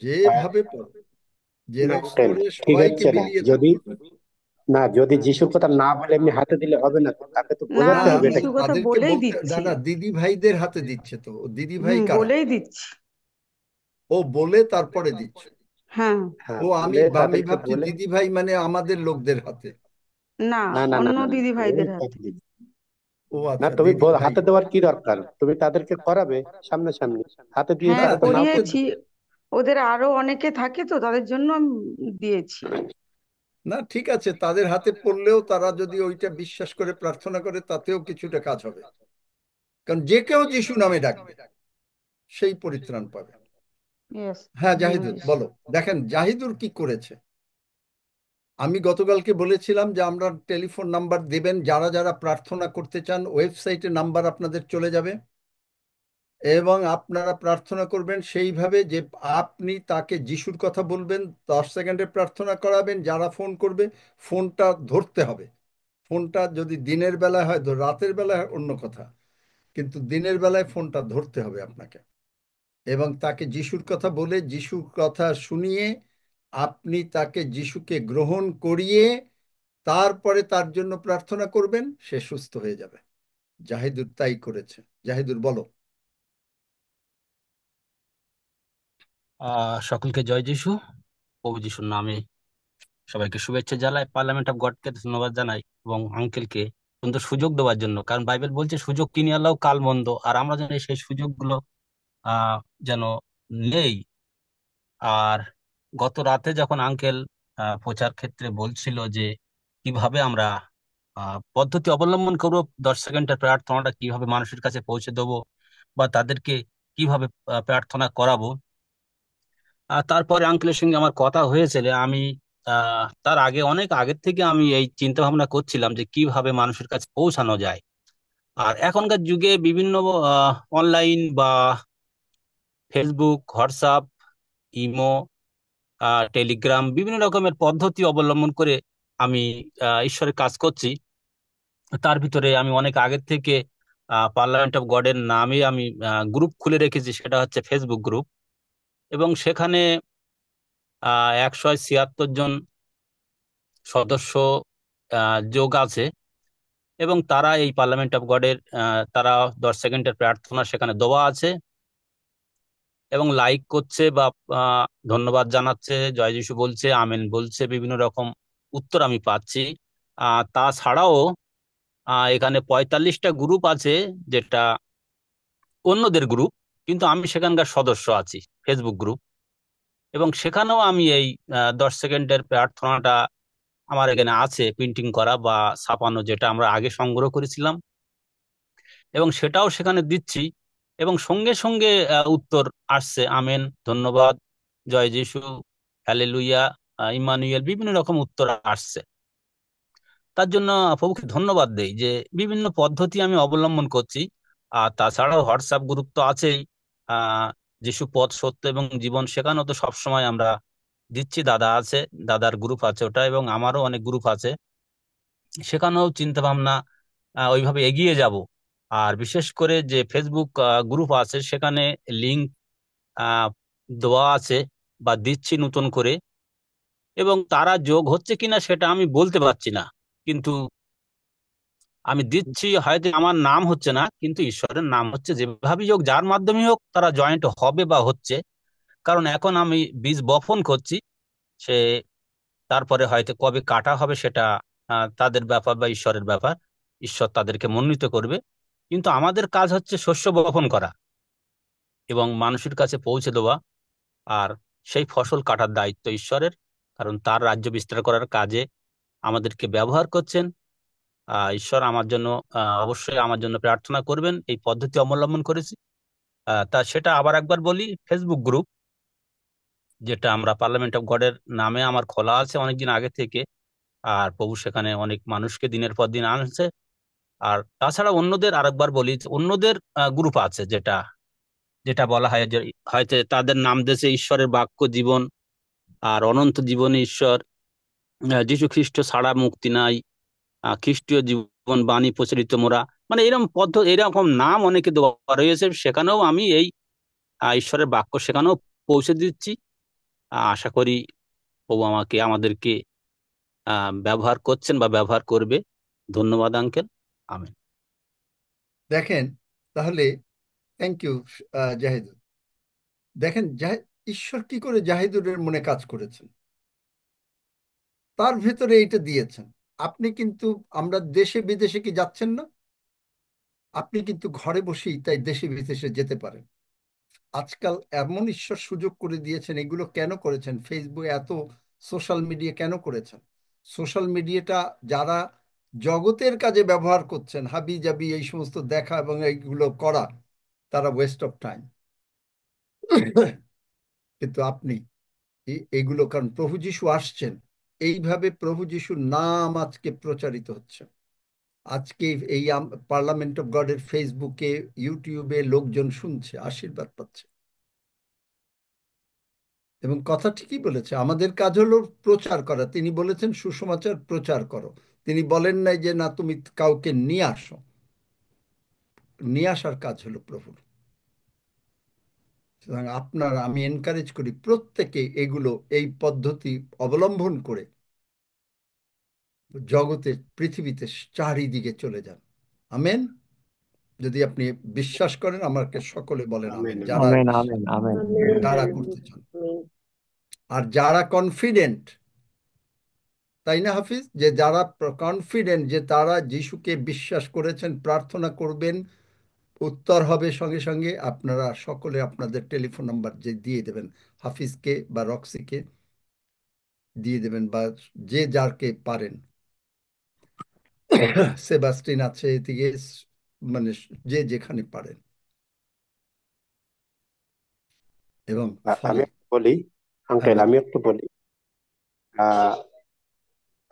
যেভাবে পড়ো, জেরক্স দেখেন, করে ঠিক সবাইকে হচ্ছে না বিলিয়ে দাও। যদি, না যদি যিশুর কথা না বলে এমনি হাতে দিলে হবে না তো, তাকে তো না, না, বোঝাতে আমি হবে এটা আমি যিশুর কি। কথা তাদেরকে বলেই বলতে, না দিচ্ছি। না, দিদি ভাইদের হাতে দিচ্ছে তো। ও দিদি ভাই কারা? বলেই দিচ্ছি। ও বলে তারপরে দিচ্ছে। হ্যাঁ। হ্যাঁ, ও আমি বলে আমি তাদেরকে ভাবছি বলে। দিদি ভাই মানে আমাদের লোকদের হাতে। না, না না না অন্য না না, দিদি ভাইদের এই হাতে। একদিন। ও না, আচ্ছা, তুমি দিদি ভাই। হাতে দেওয়ার কি দরকার, তুমি তাদেরকে করাবে সামনাসামনি। হাতে দিয়ে না হ্যাঁ, তারা তো নাও করবে। করিয়েছি। ওদের আরো অনেকে থাকে তো, তাদের জন্য আমি দিয়েছি। না, ঠিক আছে, তাদের হাতে পড়লেও তারা যদি ওইটা বিশ্বাস করে প্রার্থনা করে, তাতেও কিছুটা কাজ হবে। কারণ যে কেউ যিশু নামে ডাকবে সেই পরিত্রাণ পাবে। ইয়েস। হ্যাঁ জাহিদুর বলো। দেখেন জাহিদুর কি করেছে। আমি গতকালকে বলেছিলাম যে আমরা টেলিফোন নাম্বার দেবেন, যারা যারা প্রার্থনা করতে চান ওয়েবসাইটে নাম্বার আপনাদের চলে যাবে, এবং আপনারা প্রার্থনা করবেন সেইভাবে যে আপনি তাকে যিশুর কথা বলবেন, 10 সেকেন্ডে প্রার্থনা করাবেন। যারা ফোন করবে ফোনটা ধরতে হবে। ফোনটা যদি দিনের বেলায় হয়, রাতের বেলায় হয় অন্য কথা, কিন্তু দিনের বেলায় ফোনটা ধরতে হবে আপনাকে, এবং তাকে যিশুর কথা বলে, যিশুর কথা শুনিয়ে আপনি তাকে যিশুকে গ্রহণ করিয়ে তারপরে তার জন্য প্রার্থনা করবেন, সে সুস্থ হয়ে যাবে। জাহিদুর তাই করেছে। জাহিদুর বলো। সকলকে জয় যিশু। প্রভু যিশুর নামে সবাইকে শুভেচ্ছা জানাই, পার্লামেন্ট অফ গডকে ধন্যবাদ জানাই, এবং আঙ্কেলকে সুন্দর সুযোগ দেওয়ার জন্য। কারণ বাইবেল বলছে সুযোগ কিনে আনলেও কাল মন্দ, আর আমরা জানি সেই সুযোগগুলো আহ যেন নেই। আর গত রাতে যখন আঙ্কেল প্রচার ক্ষেত্রে বলছিল যে কিভাবে আমরা পদ্ধতি অবলম্বন করবো, 10 সেকেন্ডের প্রার্থনাটা কিভাবে মানুষের কাছে পৌঁছে দেবো, বা তাদেরকে কিভাবে প্রার্থনা করাবো, তারপরে আঙ্কেলের সঙ্গে আমার কথা হয়েছিল। আমি তার আগে, অনেক আগের থেকে আমি এই চিন্তা ভাবনা করছিলাম যে কিভাবে মানুষের কাছে পৌঁছানো যায়। আর এখনকার যুগে বিভিন্ন অনলাইন বা ফেসবুক, হোয়াটসঅ্যাপ, ইমো, টেলিগ্রাম বিভিন্ন রকমের পদ্ধতি অবলম্বন করে আমি ঈশ্বরের কাজ করছি। তার ভিতরে আমি অনেক আগের থেকে পার্লামেন্ট অফ গডের নামে আমি গ্রুপ খুলে রেখেছি, সেটা হচ্ছে ফেসবুক গ্রুপ। এবং সেখানে 176 জন সদস্য যোগ আছে, এবং তারা এই পার্লামেন্ট অফ গডের তারা 10 সেকেন্ডের প্রার্থনা সেখানে দেওয়া আছে এবং লাইক করছে বা ধন্যবাদ জানাচ্ছে, জয় যিশু বলছে, আমেন বলছে, বিভিন্ন রকম উত্তর আমি পাচ্ছি। তাছাড়াও এখানে 45টা গ্রুপ আছে, যেটা অন্যদের গ্রুপ, কিন্তু আমি সেখানকার সদস্য আছি, ফেসবুক গ্রুপ। এবং সেখানেও আমি এই 10 সেকেন্ডের প্রার্থনাটা আমার এখানে আছে প্রিন্টিং করা বা ছাপানো, যেটা আমরা আগে সংগ্রহ করেছিলাম, এবং সেটাও সেখানে দিচ্ছি। এবং সঙ্গে সঙ্গে উত্তর আসছে, আমেন, ধন্যবাদ, জয় যিশু, হ্যালেলুয়া, ইমানুয়েল, বিভিন্ন রকম উত্তর আসছে। তার জন্য প্রভুকে ধন্যবাদ দেই যে বিভিন্ন পদ্ধতি আমি অবলম্বন করছি। আর তাছাড়াও হোয়াটসঅ্যাপ গ্রুপ তো আছেই, যিশু পথ, সত্য এবং জীবন, সেখানেও তো সবসময় আমরা দিচ্ছি। দাদা আছে, দাদার গ্রুপ আছে ওটা, এবং আমারও অনেক গ্রুপ আছে, সেখানেও চিন্তা ভাবনা ওইভাবে এগিয়ে যাব। আর বিশেষ করে যে ফেসবুক গ্রুপ আছে, সেখানে লিংক দেওয়া আছে বা দিচ্ছি নতুন করে, এবং তারা যোগ হচ্ছে কিনা সেটা আমি বলতে পারছি না, কিন্তু আমি দিচ্ছি। হয়তো আমার নাম হচ্ছে না, কিন্তু ঈশ্বরের নাম হচ্ছে। যেভাবেই হোক, যার মাধ্যমে হোক, তারা জয়েন্ট হবে বা হচ্ছে। কারণ এখন আমি বীজ বপন করছি, সে তারপরে হয়তো কবে কাটা হবে সেটা তাদের ব্যাপার বা ঈশ্বরের ব্যাপার। ঈশ্বর তাদেরকে মনোনীত করবে, কিন্তু আমাদের কাজ হচ্ছে শস্য বপন করা এবং মানুষের কাছে পৌঁছে দেওয়া। আর সেই ফসল কাটার দায়িত্ব ঈশ্বরের, কারণ তার রাজ্য বিস্তার করার কাজে আমাদেরকে ব্যবহার করছেন। ঈশ্বর আমার জন্য অবশ্যই আমার জন্য প্রার্থনা করবেন, এই পদ্ধতি অবলম্বন করেছি। তা সেটা আবার একবার বলি, ফেসবুক গ্রুপ, যেটা আমরা পার্লামেন্ট অফ গডের নামে আমার খোলা আছে অনেকদিন আগে থেকে। আর প্রভু সেখানে অনেক মানুষকে দিনের পর দিন আনছে। আর তাছাড়া অন্যদের আরেকবার বলি, অন্যদের গ্রুপ আছে, যেটা যেটা বলা হয় যে হয়তো তাদের নাম দিয়েছে ঈশ্বরের বাক্য জীবন আর অনন্ত জীবনে ঈশ্বর, যীশু খ্রিস্ট ছাড়া মুক্তি নাই, খ্রিস্টীয় জীবন বাণী প্রচলিত মোরা, মানে এরকম এরকম নাম অনেকে দেওয়া রয়েছে। সেখানেও আমি এই ঈশ্বরের বাক্য সেখানেও পৌঁছে দিচ্ছি। আশা করি প্রভু আমাদেরকে ব্যবহার করছেন বা ব্যবহার করবে। ধন্যবাদ আঙ্কেল, আমেন। দেখেন, তাহলে থ্যাংক ইউ জাহিদুল। দেখেন ঈশ্বর কি করে জাহিদুলের মনে কাজ করেছেন, তার ভেতরে এইটা দিয়েছেন। আপনি কিন্তু, আমরা দেশে বিদেশে কি যাচ্ছেন না, আপনি কিন্তু ঘরে বসেই তাই দেশে বিদেশে যেতে পারেন। আজকাল এমন ঈশ্বর সুযোগ করে দিয়েছেন। এগুলো কেন করেছেন? ফেসবুক, এত সোশ্যাল মিডিয়া কেন করেছেন? সোশ্যাল মিডিয়াটা যারা জগতের কাজে ব্যবহার করছেন, হাবি জাবি এই সমস্ত দেখা এবং এইগুলো করা, তারা ওয়েস্ট অফ টাইম। কিন্তু আপনি এইগুলো, কারণ প্রভু যিশু আসছেন, এইভাবে প্রভু যিশুর নাম আজকে প্রচারিত হচ্ছে। আজকে এই পার্লামেন্ট অফ গডের ফেসবুকে, ইউটিউবে লোকজন শুনছে, আশীর্বাদ পাচ্ছে। এবং কথা ঠিকই বলেছে, আমাদের কাজ হলো প্রচার করা। তিনি বলেছেন সুসমাচার প্রচার করো। তিনি বলেন নাই যে না তুমি কাউকে নিয়ে আসো। নিয়ে আসার কাজ হলো প্রভুর। সুতরাং আমি এনকারেজ করি প্রত্যেকে এগুলো, এই পদ্ধতি অবলম্বন করে জগতের, পৃথিবীতে চারিদিকে চলে যান। আমেন। যদি আপনি বিশ্বাস করেন, আমাকে সকলে বলেন আমেন, আমেন। যারা আমেন, আমেন, আমেন। যারা করতে চান। আর যারা কনফিডেন্ট, তাই না হাফিজ, যে যারা কনফিডেন্ট যে তারা যিশুকে বিশ্বাস করেছেন, প্রার্থনা করবেন, উত্তর হবে সঙ্গে সঙ্গে, আপনারা সকলে আপনাদের টেলিফোন নাম্বার যে দিয়ে দেবেন, হাফিজকে বা রক্সিকে দিয়ে দেবেন, বা যে যারকে পারেন। সেবাস্টিন আছে এদিকে, মানে যে যেখানে পারেন। এবং আমি ফলে, একটু বলি হ্যাঁ আঙ্কেল, বলুন। আমি একটু বলি।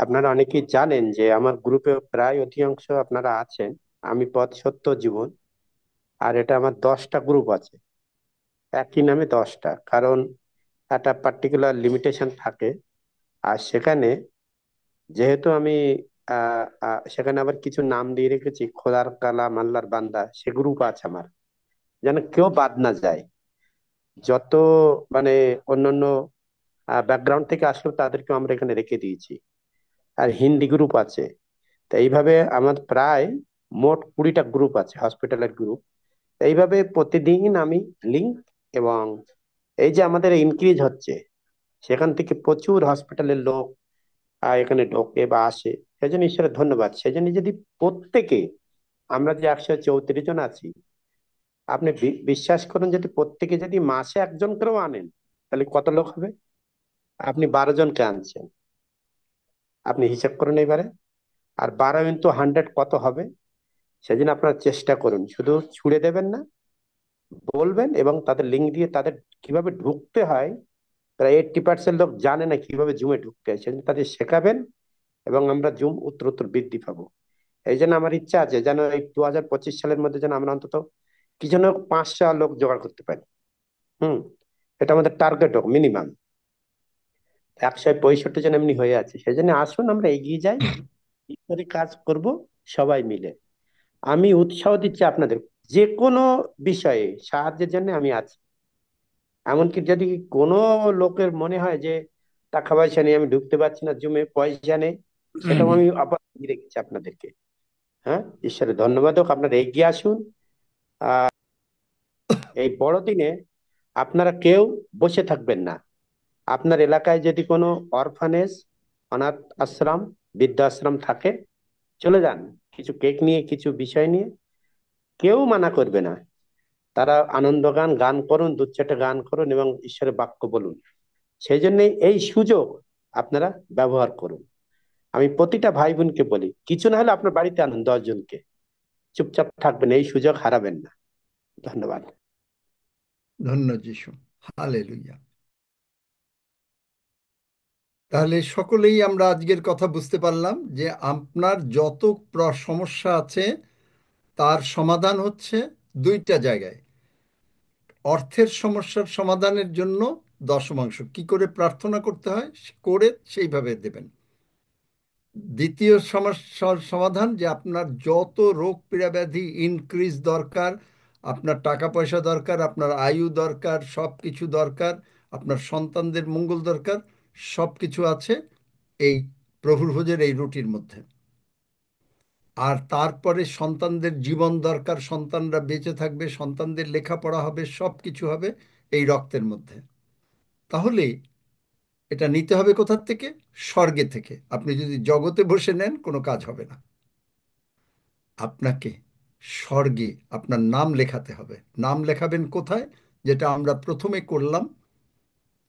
আপনারা অনেকেই জানেন যে আমার গ্রুপে প্রায় অধিকাংশ আপনারা আছেন আমি পথ সত্য জীবন, আর এটা আমার 10টা গ্রুপ আছে, একই নামে 10টা, কারণ একটা পার্টিকুলার লিমিটেশন থাকে। আর সেখানে যেহেতু আমি সেখানে আবার কিছু নাম দিয়ে রেখেছি, খোদার কালাম, আল্লাহর বান্দা, সে গ্রুপ আছে আমার, যেন কেউ বাদ না যায়। যত মানে অন্যান্য ব্যাকগ্রাউন্ড থেকে আসলেও তাদেরকে আমরা এখানে রেখে দিয়েছি। আর হিন্দি গ্রুপ আছে। তো এইভাবে আমার প্রায় মোট 20টা গ্রুপ আছে, হসপিটালের গ্রুপ। এইভাবে প্রতিদিন আমি লিঙ্ক, এবং এই যে আমাদের ইনক্রিজ হচ্ছে, সেখান থেকে প্রচুর হসপিটালের লোক এখানে ঢোকে বা আসে। সেই জন্য ঈশ্বরের ধন্যবাদ। সেই জন্য যদি প্রত্যেকে, আমরা যে 134 জন আছি, আপনি বিশ্বাস করুন, যদি প্রত্যেকে যদি মাসে একজন করেও আনেন, তাহলে কত লোক হবে? আপনি 12 জনকে আনছেন, আপনি হিসাব করুন এবারে। আর 12 × 100 কত হবে? সেজন্য আপনারা চেষ্টা করুন, শুধু ছুড়ে দেবেন না, বলবেন, এবং তাদের লিঙ্ক দিয়ে তাদের কিভাবে ঢুকতে হয়। প্রায় 80% লোক জানে না কিভাবে জুমে ঢুকতে হয়, সেজন্য তাদের শেখাবেন, এবং আমরা জুম উত্তর বৃদ্ধি পাবো। এই জন্য আমার ইচ্ছা আছে যেন এই 2025 সালের মধ্যে যেন আমরা অন্তত কি যেন 500 লোক জোগাড় করতে পারি। হুম, এটা আমাদের টার্গেট হোক মিনিমাম। 165 জন এমনি হয়ে আছে। সেই জন্য আসুন আমরা এগিয়ে যাই, ঈশ্বরের কাজ করব সবাই মিলে। আমি উৎসাহ দিচ্ছি আপনাদের, যে কোনো বিষয়ে সাহায্যের জন্য আমি আছি। এমনকি যদি কোনো লোকের মনে হয় যে টাকা পয়সা নেই, আমি ঢুকতে পারছি না জুমে, পয়সা নেই, সেটাও আমি আবার রেখেছি আপনাদেরকে। হ্যাঁ, ঈশ্বরের ধন্যবাদ হোক। আপনারা এগিয়ে আসুন। এই বড়দিনে আপনারা কেউ বসে থাকবেন না। আপনার এলাকায় যদি কোনো অরফানেজ, অনাথ আশ্রম, বৃদ্ধাশ্রম থাকে, চলে যান, কিছু কেক নিয়ে, কিছু বিষয় নিয়ে। কেউ মানা করবে না। তারা আনন্দ গান গান করুন, 2-4টা গান করুন, এবং ঈশ্বরের বাক্য বলুন। সেই জন্য এই সুযোগ আপনারা ব্যবহার করুন। আমি প্রতিটা ভাই বোনকে বলি, কিছু না হলে আপনার বাড়িতে আনুন 10 জনকে, চুপচাপ থাকবেন, এই সুযোগ হারাবেন না। ধন্যবাদ। ধন্য যিশু। হালেলুয়া। তাহলে সকলেই আমরা আজকের কথা বুঝতে পারলাম যে আপনার যত সমস্যা আছে তার সমাধান হচ্ছে দুইটা জায়গায়। অর্থের সমস্যার সমাধানের জন্য দশমাংশ কি করে প্রার্থনা করতে হয় করে সেইভাবে দেবেন। দ্বিতীয় সমস্যার সমাধান যে আপনার যত রোগ পীড়া ব্যাধি ইনক্রিজ দরকার, আপনার টাকা পয়সা দরকার, আপনার আয়ু দরকার, সব কিছু দরকার, আপনার সন্তানদের মঙ্গল দরকার, সব কিছু আছে এই প্রভুর ভোজের এই রুটির মধ্যে। আর তারপরে সন্তানদের জীবন দরকার, সন্তানরা বেঁচে থাকবে, সন্তানদের লেখাপড়া হবে, সব কিছু হবে এই রক্তের মধ্যে। তাহলে এটা নিতে হবে কোথার থেকে? স্বর্গে থেকে। আপনি যদি জগতে বসে নেন কোনো কাজ হবে না। আপনাকে স্বর্গে আপনার নাম লেখাতে হবে। নাম লেখাবেন কোথায়? যেটা আমরা প্রথমে করলাম,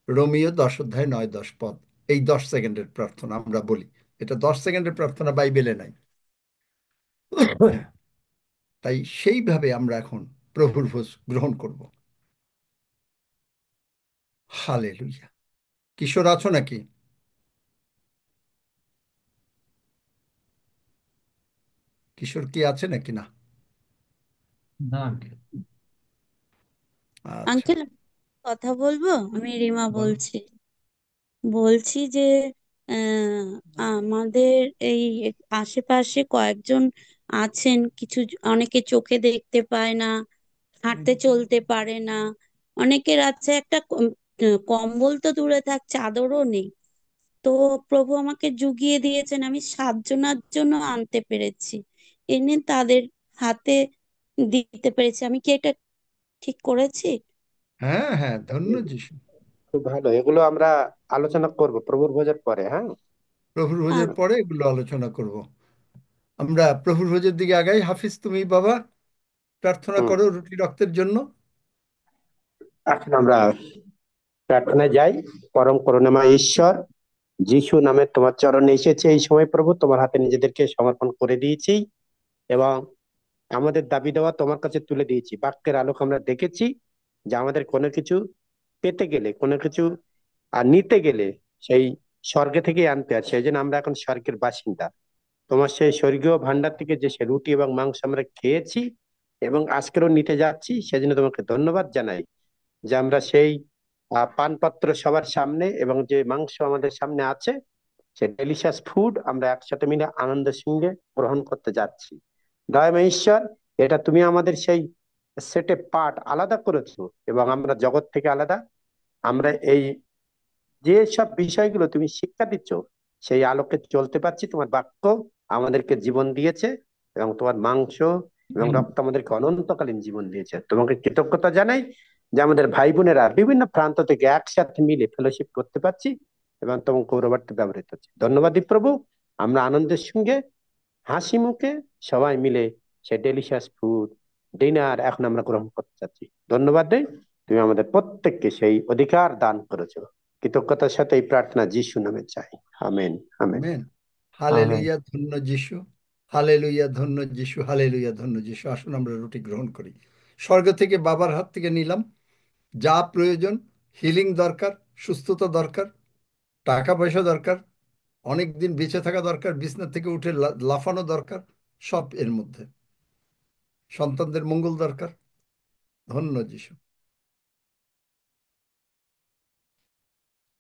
রোমিও 10 অধ্যায় 9-10 পদ। এই 10 সেকেন্ডের প্রার্থনা আমরা বলি, এটা 10 সেকেন্ডের প্রার্থনা বাইবেলে নাই। তাই সেইভাবে আমরা এখন প্রভুর ভোজ গ্রহণ করব। হালেলুয়া। কিশোর আছো নাকি? কিশোর কি আছে নাকি না? আচ্ছা, আঙ্কেল কথা বলবো? আমি রিমা বলো। বলছি। বলছি যে আহ, আমাদের এই আশেপাশে কয়েকজন আছেন, কিছু অনেকে চোখে দেখতে পায় না, হাঁটতে চলতে পারে না। অনেকের আছে একটা কম্বল তো দূরে থাক, চাদরও নেই। তো প্রভু আমাকে জুগিয়ে দিয়েছেন, আমি 7 জনের জন্য আনতে পেরেছি, এনে তাদের হাতে দিতে পেরেছি। আমি কি এটা ঠিক করেছি? হ্যাঁ হ্যাঁ, ধন্য যিশু। খুব ভালো। এগুলো আমরা আলোচনা করব প্রভুর ভোজের পরে। হ্যাঁ, প্রভুর ভোজের পরে এগুলো আলোচনা করব। আমরা প্রভুর ভোজের দিকে আগাই। হাফিজ, তুমি বাবা প্রার্থনা হুম, করো রুটি রক্তের জন্য। এখন আমরা প্রার্থনায় যাই। পরম করুণাময় ঈশ্বর, যিশু নামে তোমার চরণে এসেছে এই সময় প্রভু, তোমার হাতে নিজেদেরকে সমর্পণ করে দিয়েছি, এবং আমাদের দাবি দেওয়া তোমার কাছে তুলে দিয়েছি। বাক্যের আলোক আমরা দেখেছি যে আমাদের কোনো কিছু পেতে গেলে, কোনো কিছু নিতে গেলে সেই স্বর্গে থেকেই আনতে হয়। সেই জন্য আমরা এখন স্বর্গের বাসিন্দা। তোমার সেই স্বর্গীয় ভান্ডার থেকে যে সে রুটি এবং মাংস আমরা খেয়েছি এবং আজকেরও নিতে যাচ্ছি, সেজন্য তোমাকে ধন্যবাদ জানাই যে আমরা সেই পানপাত্র সবার সামনে এবং যে মাংস আমাদের সামনে আছে, সে ডেলিশিয়াস ফুড আমরা একসাথে মিলে আনন্দের সঙ্গে গ্রহণ করতে যাচ্ছি। দয়াময় ঈশ্বর, এটা তুমি আমাদের সেই সেটে পার্ট আলাদা করেছো এবং আমরা জগৎ থেকে আলাদা। আমরা এই যে সব বিষয়গুলো তুমি শিক্ষা দিচ্ছ, সেই আলোকে চলতে পারছি। তোমার বাক্য আমাদেরকে জীবন দিয়েছে এবং তোমার মাংস এবং রক্ত আমাদেরকে অনন্তকালীন জীবন দিয়েছে। তোমাকে কৃতজ্ঞতা জানাই যে আমাদের ভাই বোনেরা বিভিন্ন প্রান্ত থেকে একসাথে মিলে ফেলোশিপ করতে পারছি এবং তোমার গৌরবার্থে ব্যবহৃত হচ্ছে। ধন্যবাদ প্রভু। আমরা আনন্দের সঙ্গে হাসি মুখে সবাই মিলে সে ডেলিশিয়াস ফুড ডিনার এখন আমরা গ্রহণ করতে চাচ্ছি। ধন্যবাদ দেই, তুমি আমাদের প্রত্যেককে সেই অধিকার দান করেছো। কৃতজ্ঞতার সাথে এই প্রার্থনা যিশু নামে চাই, amen amen. Amen. Amen. Hallelujah, ধন্য যিশু। হালেলুয়া, ধন্য যিশু। হালেলুয়া, ধন্য যিশু। আসুন আমরা রুটি গ্রহণ করি। স্বর্গ থেকে বাবার হাত থেকে নিলাম যা প্রয়োজন, হিলিং দরকার, সুস্থতা দরকার, টাকা পয়সা দরকার, অনেক দিন বেঁচে থাকা দরকার, বিছনা থেকে উঠে লাফানো দরকার, সব এর মধ্যে। সন্তানদের মঙ্গল দরকার। ধন্য যিশু।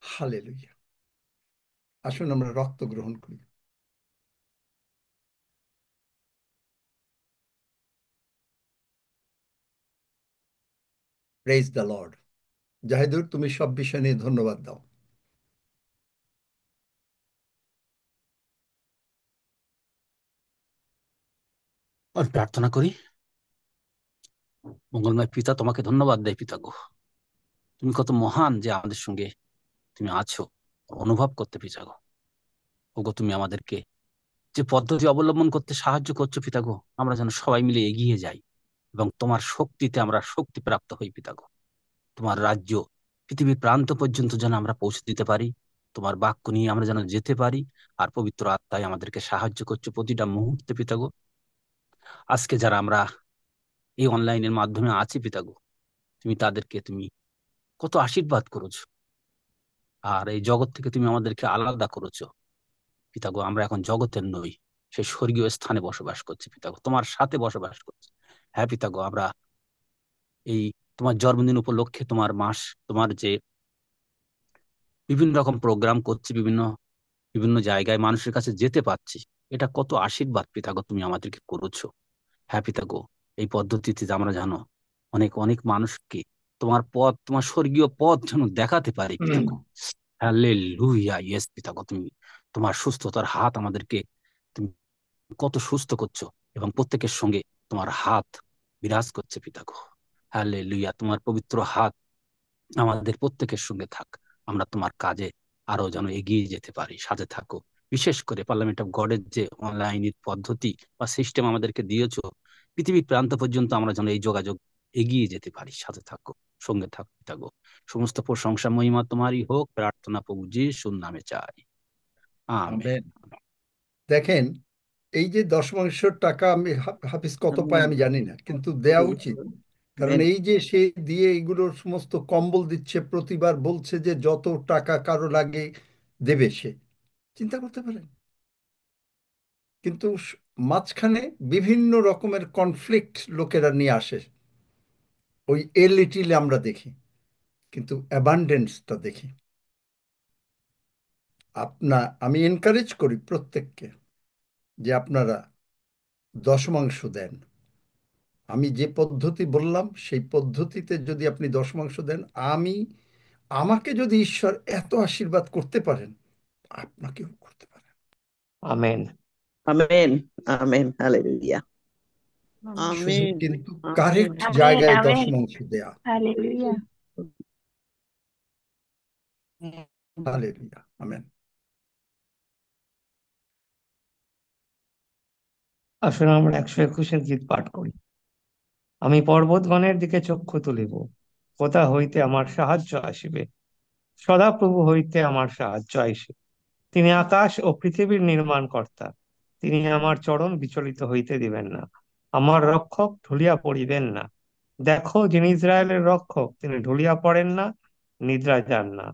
হালেলুয়া। আসুন আমরা রক্ত গ্রহণ করি। Praise the Lord. জাহিদুর, তুমি সব বিষয় নিয়ে ধন্যবাদ দাও। আর প্রার্থনা করি। মঙ্গলময় পিতা, তোমাকে ধন্যবাদ দেয় পিতা গো, তুমি কত মহান যে আমাদের সঙ্গে তুমি আছো অনুভব করতে পিতা গো। ওগো, তুমি আমাদেরকে যে পদ্ধতি অবলম্বন করতে সাহায্য করছো পিতা গো, আমরা যেন সবাই মিলে এগিয়ে যাই এবং তোমার শক্তিতে আমরা শক্তি প্রাপ্ত হই পিতা গো। তোমার রাজ্য পৃথিবীর প্রান্ত পর্যন্ত যেন আমরা পৌঁছে দিতে পারি, তোমার বাক্য নিয়ে আমরা যেন যেতে পারি। আর পবিত্র আত্মায় আমাদেরকে সাহায্য করছো প্রতিটা মুহূর্তে পিতা গো। আজকে যারা আমরা এই অনলাইনের মাধ্যমে আছি পিতা গো, তুমি তাদেরকে তুমি কত আশীর্বাদ করেছো, আর এই জগৎ থেকে তুমি আমাদেরকে আলাদা করেছো পিতা গো। আমরা এখন জগতের নই, সেই স্বর্গীয় স্থানে বসবাস করছি পিতা গো, তোমার সাথে বসবাস করছি। হ্যাঁ পিতা গো, আমরা এই তোমার জন্মদিন উপলক্ষে তোমার মাস, তোমার যে বিভিন্ন রকম প্রোগ্রাম করছি, বিভিন্ন বিভিন্ন জায়গায় মানুষের কাছে যেতে পারছি, এটা কত আশীর্বাদ পিতা গো তুমি আমাদেরকে করেছো। হ্যাঁ পিতা গো, এই পদ্ধতিতে আমরা জানো অনেক অনেক মানুষকে তোমার পথ, তোমার স্বর্গীয় পথ যেন দেখাতে পারি পিতা গো। হালেলুয়া, ইয়েস পিতা গো, তুমি তোমার সুস্থতার হাত আমাদেরকে তুমি কত সুস্থ করছো এবং প্রত্যেকের সঙ্গে তোমার হাত বিরাজ করছে পিতা গো। হালেলুয়া, তোমার পবিত্র হাত আমাদের প্রত্যেকের সঙ্গে থাক, আমরা তোমার কাজে আরো যেন এগিয়ে যেতে পারি। সাথে থাকো, বিশেষ করে পার্লামেন্ট অফ গডের যে অনলাইন পদ্ধতি বা সিস্টেম আমাদেরকে দিয়েছো, পৃথিবীর প্রান্ত পর্যন্ত আমরা যেন এই যোগাযোগ এগিয়ে যেতে পারি। সাথে থাকো, সঙ্গে থাকো পিতা গো। সমস্ত প্রশংসা মহিমা তোমারই হোক, প্রার্থনা প্রভু যিশুর নামে চাই, আমেন। আমেন। দেখেন, এই যে দশমাংশের টাকা আমি হাফিজ কত পায় আমি জানি না, কিন্তু দেয়া উচিত। কারণ এই যে সে দিয়ে এইগুলোর সমস্ত কম্বল দিচ্ছে, প্রতিবার বলছে যে যত টাকা কারো লাগে দেবে সে। চিন্তা করতে পারেন। কিন্তু মাঝখানে বিভিন্ন রকমের কনফ্লিক্ট লোকেরা নিয়ে আসে। ওই এ লিটিল আমরা দেখি, কিন্তু অ্যাবান্ডেন্সটা দেখি। আমি এনকারেজ করি প্রত্যেককে যে আপনারা দশমাংশ দেন। আমি যে পদ্ধতি বললাম সেই পদ্ধতিতে যদি আপনি দশমাংশ দেন, আমাকে যদি ঈশ্বর এত আশীর্বাদ করতে পারেন, আপনাকেও করতে পারেন। আমেন। Amen amen hallelujah. শুধু আমেন কিন্তু আমেন কারেক্ট আমেন জায়গায় আমেন দশমাংশ দেয়া। হালেলুয়া। Hallelujah, amen. আসলে আমরা 121 গীত পাঠ করি। আমি পর্বতগণের দিকে চক্ষু তুলিব, কোথা হইতে আমার সাহায্য আসিবে। সদাপ্রভু হইতে আমার সাহায্য আসিবে। তিনি আকাশ ও পৃথিবীর নির্মাণকর্তা। তিনি আমার চরণ বিচলিত হইতে দিবেন না। আমার রক্ষক ঢুলিয়া পড়িবেন না। দেখো, যিনি ইসরায়েলের রক্ষক, তিনি ঢুলিয়া পড়েন না, নিদ্রা যান না।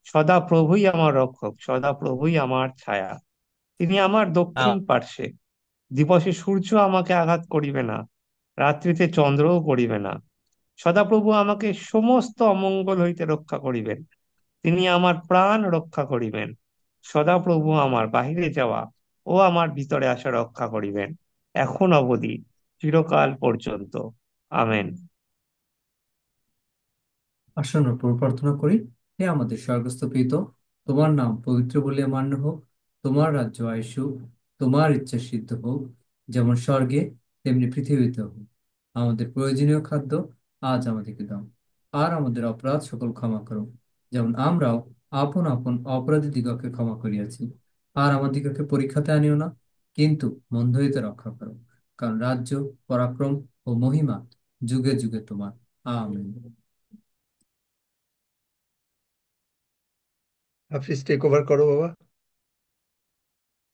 সদা প্রভুই আমার রক্ষক, সদা প্রভুই আমার ছায়া। তিনি আমার দক্ষিণ পার্শ্বে। দিবসে সূর্য আমাকে আঘাত করিবে না, রাত্রিতে চন্দ্রও পড়িবে না। সদাপ্রভু আমাকে সমস্ত অমঙ্গল হইতে রক্ষা করিবেন। তিনি আমার প্রাণ রক্ষা করিবেন। সদাপ্রভু আমার বাহিরে যাওয়া ও আমার ভিতরে আসা রক্ষা করিবেন, এখন অবধি চিরকাল পর্যন্ত। আমেন। আসুন আমরা প্রভু প্রার্থনা করি। হে আমাদের স্বর্গস্থ পিত, তোমার নাম পবিত্র বলিয়া মান্য হোক, তোমার রাজ্য আইসুক, তোমার ইচ্ছা সিদ্ধ হোক, যেমন স্বর্গে তেমনি পৃথিবীতে হোক। আমাদের প্রয়োজনীয় খাদ্য আজ আমাদেরকে দাও, আর আমাদের অপরাধ সকল ক্ষমা করো, যেমন আমরাও আপন আপন অপরাধী দিগকে ক্ষমা করিয়াছি। আর আমাদিগকে পরীক্ষাতে আনিও না, কিন্তু মন্দ হইতে রক্ষা করো, কারণ রাজ্য, পরাক্রম ও মহিমা যুগে যুগে তোমার। আমেন। হাফিজ, টেক ওভার করো বাবা।